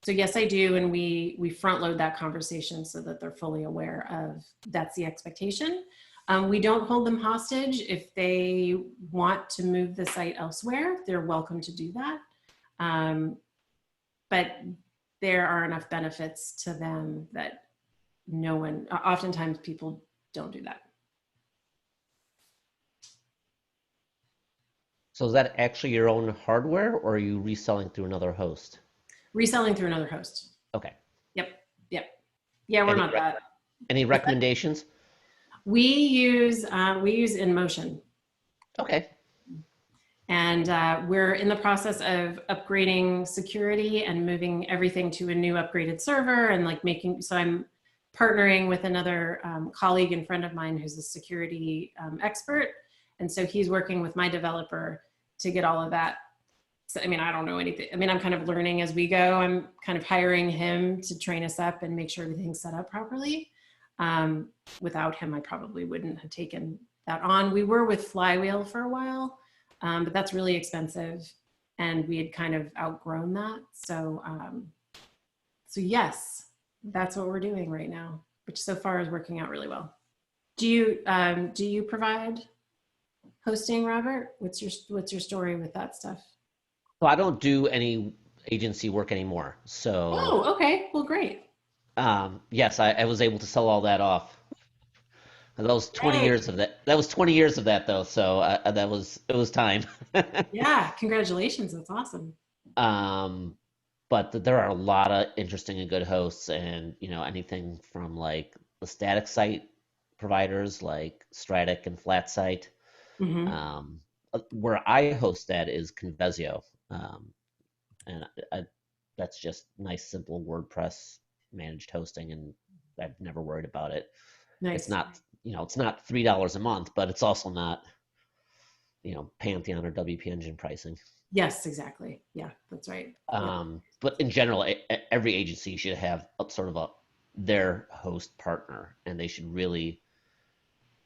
So yes, I do. And we front load that conversation so that they're fully aware of that's the expectation. We don't hold them hostage. If they want to move the site elsewhere, they're welcome to do that. But there are enough benefits to them that oftentimes people don't do that. So is that actually your own hardware, or are you reselling through another host? Reselling through another host. Okay. Yep. Yeah, we're not that. Any recommendations? We use InMotion. Okay. And we're in the process of upgrading security and moving everything to a new upgraded server, and so I'm partnering with another colleague and friend of mine who's a security expert. And so he's working with my developer to get all of that. So, I mean, I don't know anything. I mean, I'm kind of learning as we go. I'm kind of hiring him to train us up and make sure everything's set up properly. Without him, I probably wouldn't have taken that on. We were with Flywheel for a while, but that's really expensive, and we had kind of outgrown that. So, so yes, that's what we're doing right now, which so far is working out really well. Do you provide hosting, Robert? What's your story with that stuff? So I don't do any agency work anymore. So Oh, okay. Well, great. yes, I was able to sell all that off. That was 20 Great. years of that. That was 20 years of that though. So it was time. Yeah, congratulations. That's awesome. Um, but there are a lot of interesting and good hosts, and anything from like the static site providers like Stratic and Flatsite. Hmm. Where I host at is Convezio, and that's just nice, simple WordPress managed hosting, and I've never worried about it. It's Nice. not, it's not $3 a month, but it's also not, Pantheon or WP Engine pricing. Yes, exactly. Yeah, that's right. Yep. But in general, every agency should have sort of their host partner, and they should really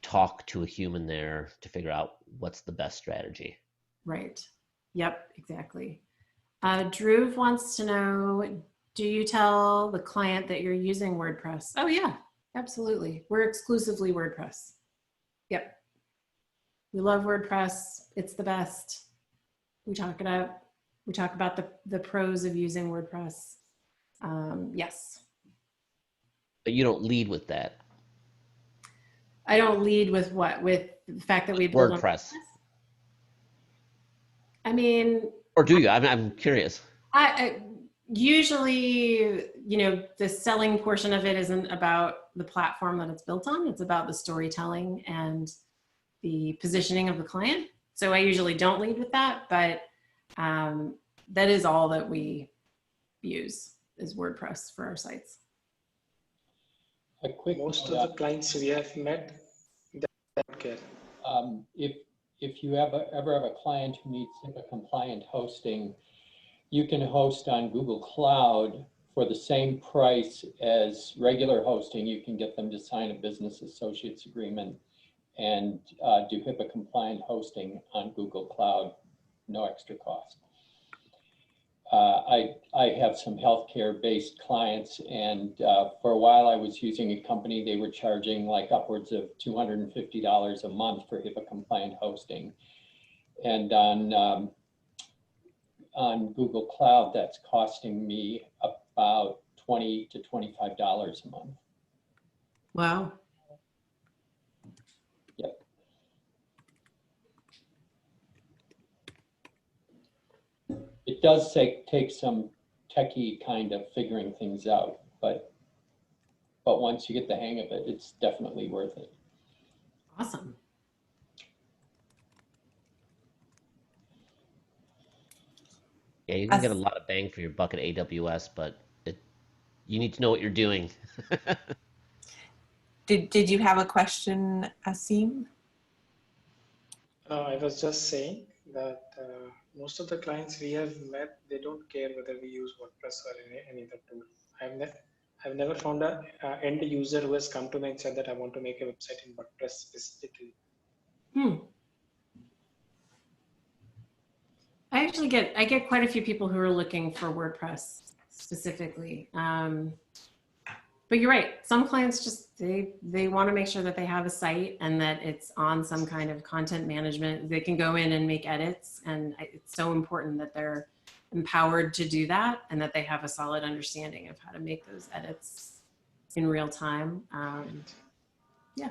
talk to a human there to figure out what's the best strategy. Right. Yep, exactly. Dhruv wants to know, do you tell the client that you're using WordPress? Oh yeah, absolutely. We're exclusively WordPress. Yep. We love WordPress. It's the best. We talk about the pros of using WordPress. Yes. But you don't lead with that. I don't lead with what? With the fact that we build on WordPress. I mean, Or do you? I'm curious. I usually, the selling portion of it isn't about the platform that it's built on. It's about the storytelling and the positioning of the client. So I usually don't lead with that, but that is all that we use is WordPress for our sites. A quick Most of the clients we have met, they don't care. If you ever have a client who needs HIPAA compliant hosting, you can host on Google Cloud for the same price as regular hosting. You can get them to sign a business associates agreement and do HIPAA compliant hosting on Google Cloud, no extra cost. I have some healthcare based clients, and for a while I was using a company. They were charging like upwards of $250 a month for HIPAA compliant hosting. And on Google Cloud, that's costing me about $20 to $25 a month. Wow. Yep. It does take some techie kind of figuring things out, but once you get the hang of it, it's definitely worth it. Awesome. Yeah, you can get a lot of bang for your buck at AWS, but you need to know what you're doing. Did you have a question, Asim? I was just saying that most of the clients we have met, they don't care whether we use WordPress or any other tool. I've never found a end user who has come to me and said that I want to make a website in WordPress specifically. I get quite a few people who are looking for WordPress specifically. But you're right. Some clients just, they want to make sure that they have a site and that it's on some kind of content management. They can go in and make edits, and it's so important that they're empowered to do that and that they have a solid understanding of how to make those edits in real time. Yeah.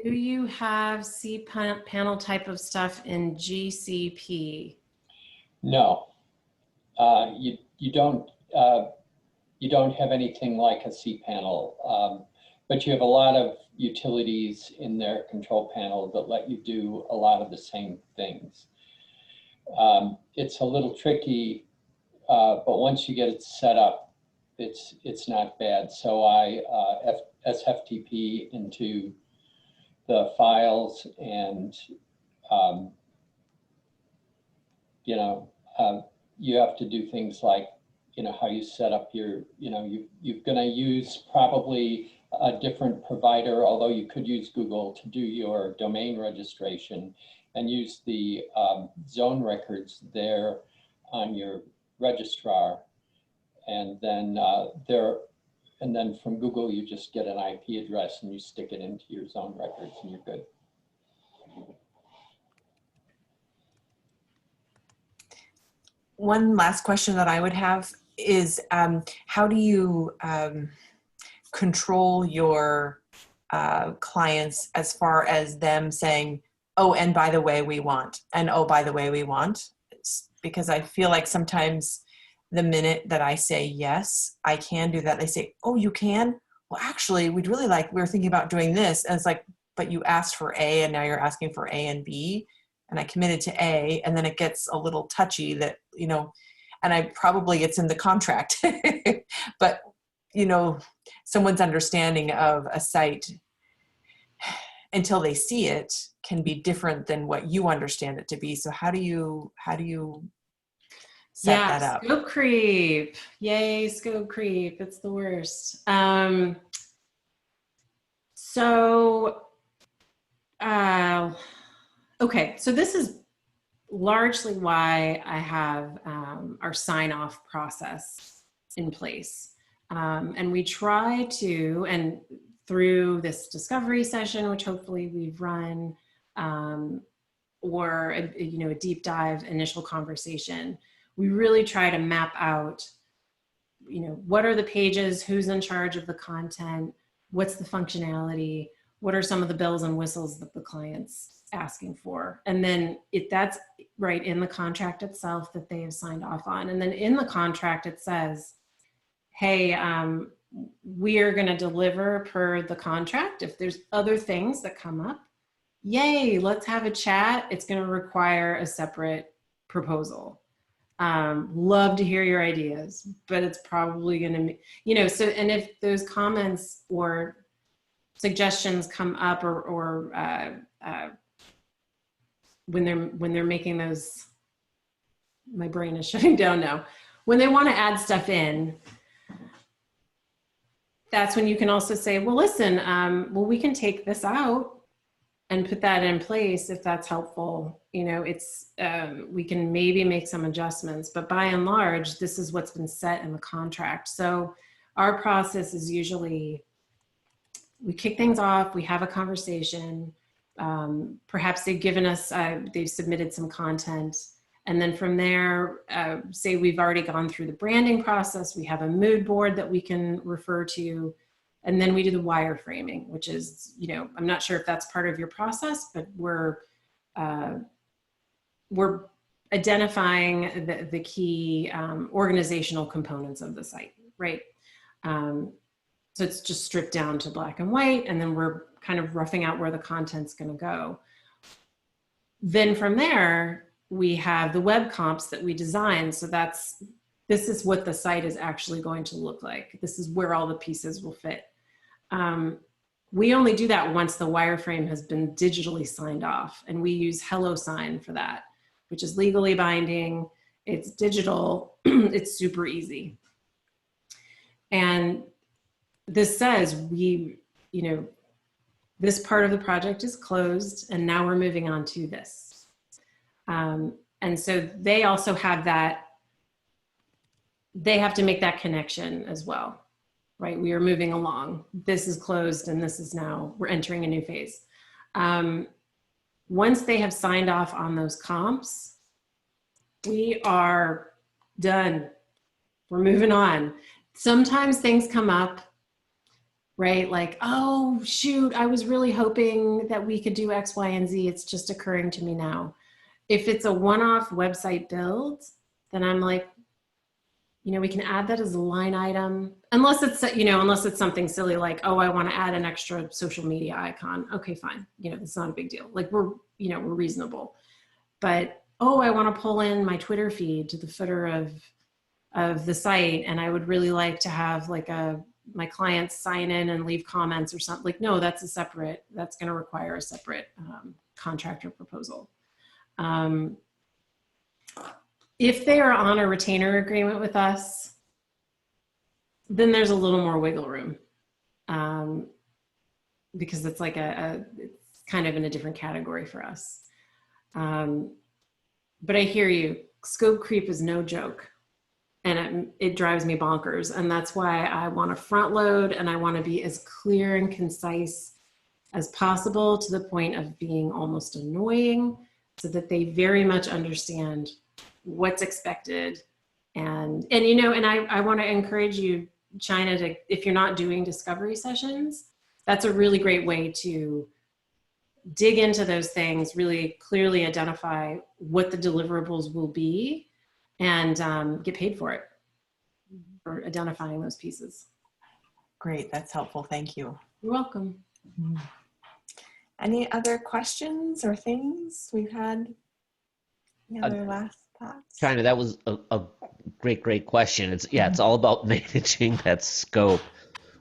Do you have cPanel type of stuff in GCP? No, you don't. You don't have anything like a cPanel, but you have a lot of utilities in their control panel that let you do a lot of the same things. It's a little tricky, but once you get it set up, it's not bad. So I SFTP into the files, and you have to do things like how you set up your, you're going to use probably a different provider, although you could use Google to do your domain registration and use the zone records there on your registrar. And then And then from Google, you just get an IP address and you stick it into your zone records and you're good. One last question that I would have is how do you control your clients as far as them saying, oh, and by the way, we want, and oh, by the way, we want? Because I feel like sometimes the minute that I say, yes, I can do that, they say, oh, you can? Well, actually, we'd really like, we were thinking about doing this. And it's like, but you asked for A and now you're asking for A and B. And I committed to A, and then it gets a little touchy that, you know, and I probably it's in the contract, but, you know, someone's understanding of a site until they see it can be different than what you understand it to be. So how do you set that up? Scope creep. Yay, scope creep. It's the worst. Okay, so this is largely why I have our sign-off process in place. And we try to, and through this discovery session, which hopefully we've run, or a deep dive initial conversation, we really try to map out, what are the pages, who's in charge of the content, what's the functionality, what are some of the bells and whistles that the client's asking for. And then that's right in the contract itself that they have signed off on. And then in the contract, it says, hey, we are going to deliver per the contract. If there's other things that come up, yay, let's have a chat. It's going to require a separate proposal. Love to hear your ideas, but it's probably going to, so, and if those comments or suggestions come up or when they're making those, my brain is shutting down now. When they want to add stuff in, that's when you can also say, well, listen, well, we can take this out and put that in place if that's helpful. We can maybe make some adjustments, but by and large, this is what's been set in the contract. So our process is usually, we kick things off, we have a conversation, perhaps they've given us, they've submitted some content. And then from there, say we've already gone through the branding process, we have a mood board that we can refer to, and then we do the wireframing, which is, I'm not sure if that's part of your process, but we're identifying the key organizational components of the site, right? So it's just stripped down to black and white, and then we're kind of roughing out where the content's going to go. Then from there, we have the web comps that we design. So this is what the site is actually going to look like. This is where all the pieces will fit. We only do that once the wireframe has been digitally signed off, and we use HelloSign for that, which is legally binding. It's digital. It's super easy. And this says this part of the project is closed, and now we're moving on to this. And so they also have that, they have to make that connection as well, right? We are moving along. This is closed, and this is now, we're entering a new phase. Once they have signed off on those comps, we are done. We're moving on. Sometimes things come up, right? Like, oh, shoot, I was really hoping that we could do X, Y, and Z. It's just occurring to me now. If it's a one-off website build, then I'm like, we can add that as a line item, unless it's something silly like, oh, I want to add an extra social media icon. Okay, fine. It's not a big deal. Like we're reasonable. But, oh, I want to pull in my Twitter feed to the footer of the site, and I would really like to have like my clients sign in and leave comments or something. Like, no, that's going to require a separate contractor proposal. If they are on a retainer agreement with us, then there's a little more wiggle room, because it's like it's kind of in a different category for us. But I hear you. Scope creep is no joke. and it drives me bonkers. And that's why I want to front load, and I want to be as clear and concise as possible, to the point of being almost annoying, so that they very much understand what's expected. And you know, and I want to encourage you, China, to, if you're not doing discovery sessions, that's a really great way to dig into those things, really clearly identify what the deliverables will be, and get paid for it, for identifying those pieces. Great, that's helpful. Thank you. You're welcome. Any other questions or things we've had? Any other last thoughts? China, that was a great question. It's all about managing that scope.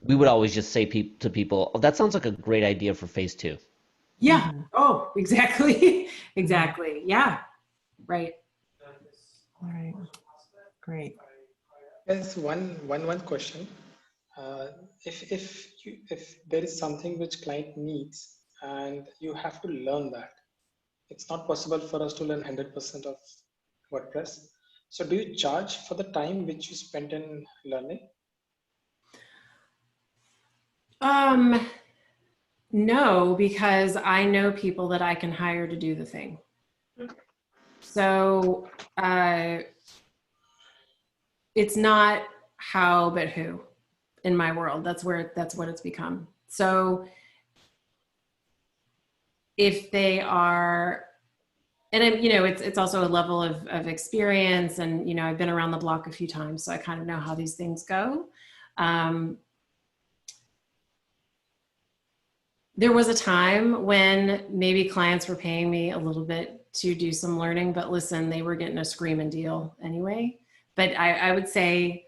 We would always just say to people, oh, that sounds like a great idea for phase 2. Yeah. Oh, exactly. Exactly. Yeah. Right. All right. Great. There's one question. If there is something which client needs and you have to learn that, it's not possible for us to learn 100% of WordPress. So do you charge for the time which you spent in learning? No, because I know people that I can hire to do the thing. So it's not how, but who in my world. That's what it's become. So if they are, and you know, it's also a level of experience, and you know, I've been around the block a few times, so I kind of know how these things go. There was a time when maybe clients were paying me a little bit to do some learning, but listen, they were getting a screaming deal anyway. But I would say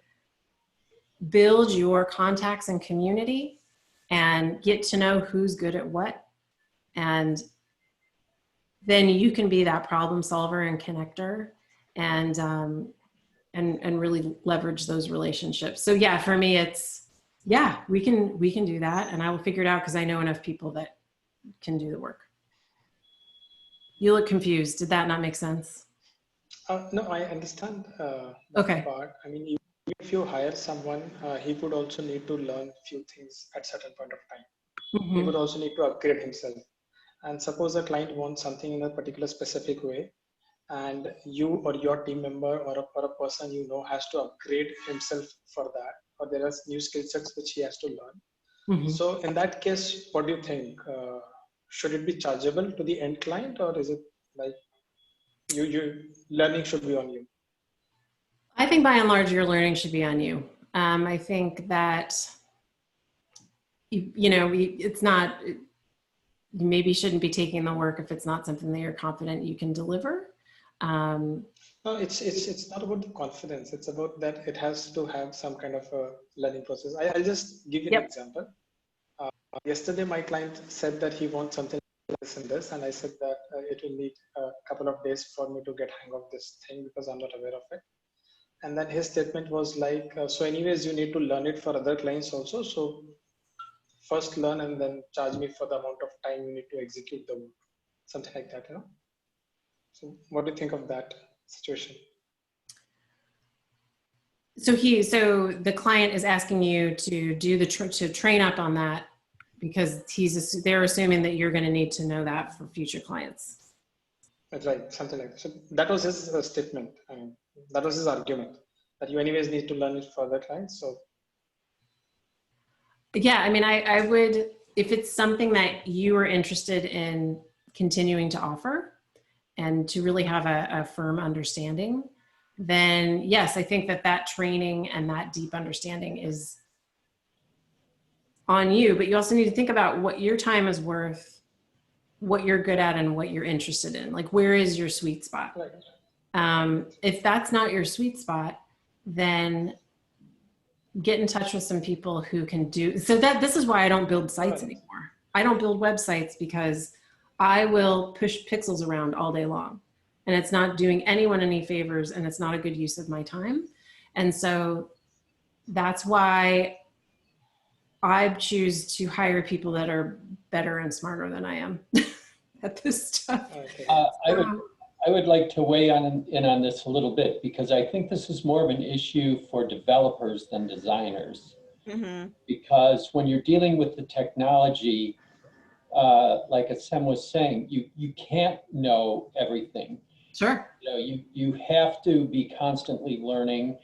build your contacts and community and get to know who's good at what. And then you can be that problem solver and connector, and really leverage those relationships. So yeah, for me, it's, yeah, we can do that, and I will figure it out because I know enough people that can do the work. You look confused. Did that not make sense? No, I understand Okay. that part. I mean, if you hire someone, he would also need to learn few things at certain point of time. He would also need to upgrade himself. And suppose a client wants something in a particular specific way, and you or your team member or a person you know has to upgrade himself for that, or there are new skill sets which he has to learn. So in that case, what do you think? Should it be chargeable to the end client, or is it like you learning should be on you? I think by and large, your learning should be on you. I think that, you know, it's not, you maybe shouldn't be taking the work if it's not something that you're confident you can deliver. No, it's not about the confidence. It's about that it has to have some kind of a learning process. I'll just give you an example. Yesterday, my client said that he wants something like this and this, and I said that it will need a couple of days for me to get hang of this thing because I'm not aware of it. And then his statement was like, so anyways, you need to learn it for other clients also. So first learn and then charge me for the amount of time you need to execute the work. Something like that, you know? So what do you think of that situation? So the client is asking you to do to train up on that because they're assuming that you're going to need to know that for future clients. That's right, something like that. So that was his statement. I mean, that was his argument, that you anyways need to learn it for other clients. So yeah, I mean, I would, if it's something that you are interested in continuing to offer and to really have a firm understanding, then yes, I think that training and that deep understanding is on you, but you also need to think about what your time is worth, what you're good at, and what you're interested in. Like, where is your sweet spot? If that's not your sweet spot, then get in touch with some people who can do, so that this is why I don't build sites anymore. I don't build websites because I will push pixels around all day long, and it's not doing anyone any favors, and it's not a good use of my time. And so that's why I choose to hire people that are better and smarter than I am at this stuff. I I would like to weigh in on this a little bit because I think this is more of an issue for developers than designers. Mm-hmm. Because when you're dealing with the technology, like Assem was saying, you can't know everything. Sure. You know, you have to be constantly learning.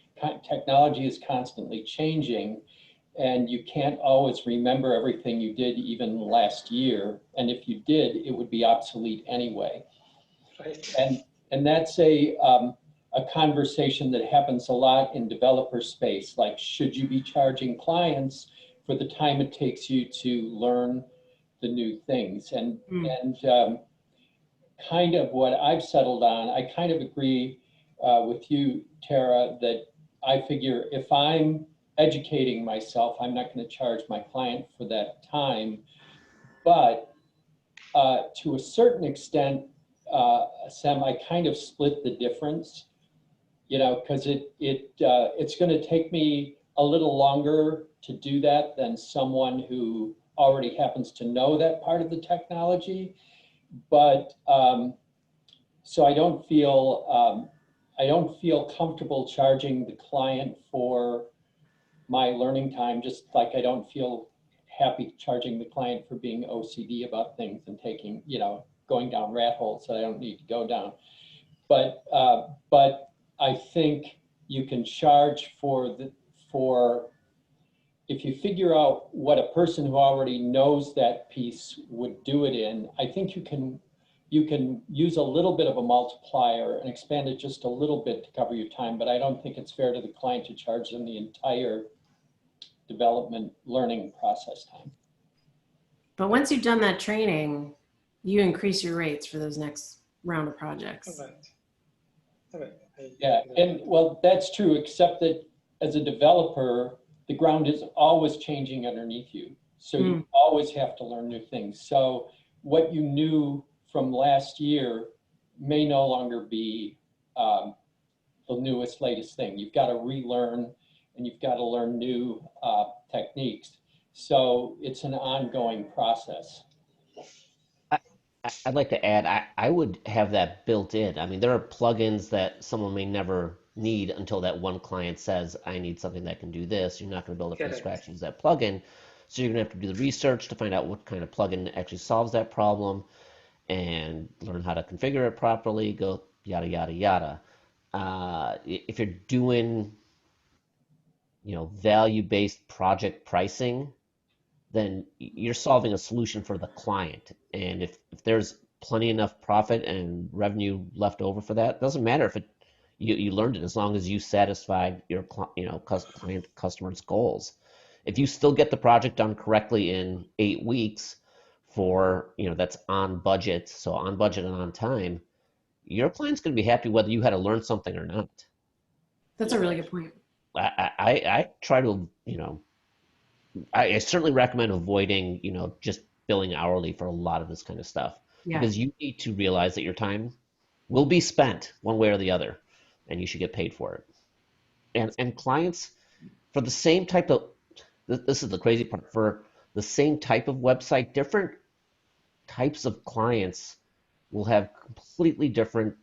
Technology is constantly changing, and you can't always remember everything you did even last year. And if you did, it would be obsolete anyway. Right. And that's a conversation that happens a lot in developer space. Like, should you be charging clients for the time it takes you to learn the new things? And kind of what I've settled on, I kind of agree with you, Tara, that I figure if I'm educating myself, I'm not going to charge my client for that time. But to a certain extent, Sam, I kind of split the difference, you know, because it's going to take me a little longer to do that than someone who already happens to know that part of the technology. But so I don't feel comfortable charging the client for my learning time, just like I don't feel happy charging the client for being OCD about things and taking, you know, going down rat holes that I don't need to go down. But I think you can charge for if you figure out what a person who already knows that piece would do it in, I think you can use a little bit of a multiplier and expand it just a little bit to cover your time, but I don't think it's fair to the client to charge them the entire development learning process time. But once you've done that training, you increase your rates for those next round of projects. Right. Yeah, and well, that's true, except that as a developer, the ground is always changing underneath you. So you always have to learn new things. So what you knew from last year may no longer be the newest, latest thing. You've got to relearn and you've got to learn new techniques. So it's an ongoing process. I'd like to add, I would have that built in. I mean, there are plugins that someone may never need until that one client says, I need something that can do this. You're not going to build it from scratch and use that plugin. So you're going to have to do the research to find out what kind of plugin actually solves that problem and learn how to configure it properly, go yada, yada, yada. If you're doing, you know, value-based project pricing, then you're solving a solution for the client. And if there's plenty enough profit and revenue left over for that, it doesn't matter if you learned it, as long as you satisfied your client customer's goals. If you still get the project done correctly in 8 weeks for, you know, that's on budget, so on budget and on time, your client's going to be happy whether you had to learn something or not. That's a really good point. I try to, you know, I certainly recommend avoiding, you know, just billing hourly for a lot of this kind of stuff, because you need to realize that your time will be spent one way or the other, and you should get paid for it. And clients, for the same type of, this is the crazy part, for the same type of website, different types of clients will have completely different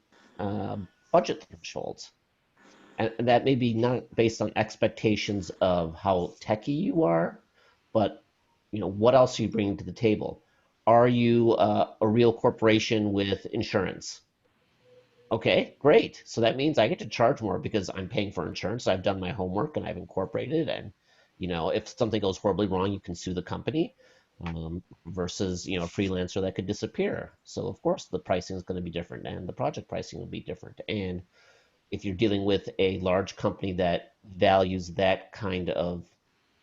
budget thresholds. And that may be not based on expectations of how techy you are, but, you know, what else are you bringing to the table? Are you a real corporation with insurance? Okay, great. So that means I get to charge more because I'm paying for insurance. I've done my homework and I've incorporated. And, you know, if something goes horribly wrong, you can sue the company, versus, you know, a freelancer that could disappear. So of course the pricing is going to be different, and the project pricing will be different. And if you're dealing with a large company that values that kind of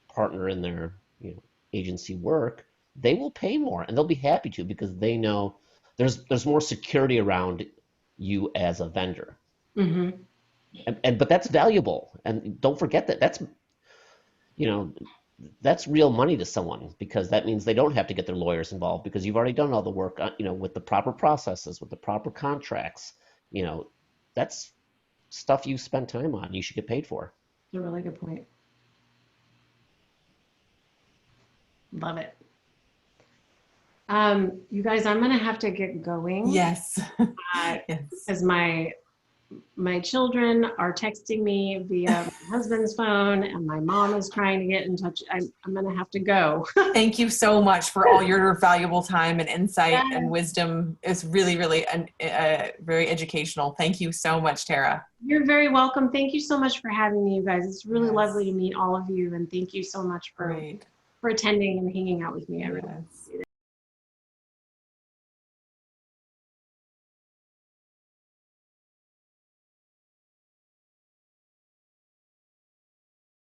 partner in their, you know, agency work, they will pay more, and they'll be happy to, because they know there's more security around you as a vendor. Mm-hmm. But that's valuable, and don't forget that that's, you know, that's real money to someone, because that means they don't have to get their lawyers involved, because you've already done all the work, you know, with the proper processes, with the proper contracts. You know, that's stuff you spend time on, you should get paid for. That's a really good point. Love it. You guys, I'm gonna have to get going. Yes. Uh, Yes. As my children are texting me via my husband's phone, and my mom is trying to get in touch. I'm gonna have to go. Thank you so much for all your valuable time and insight Yes. and wisdom. It's really, really very educational. Thank you so much, Tara. You're very welcome. Thank you so much for having me, you guys. It's really Yes. lovely to meet all of you, and thank you so much for Great. attending and hanging out with me. I really Yes.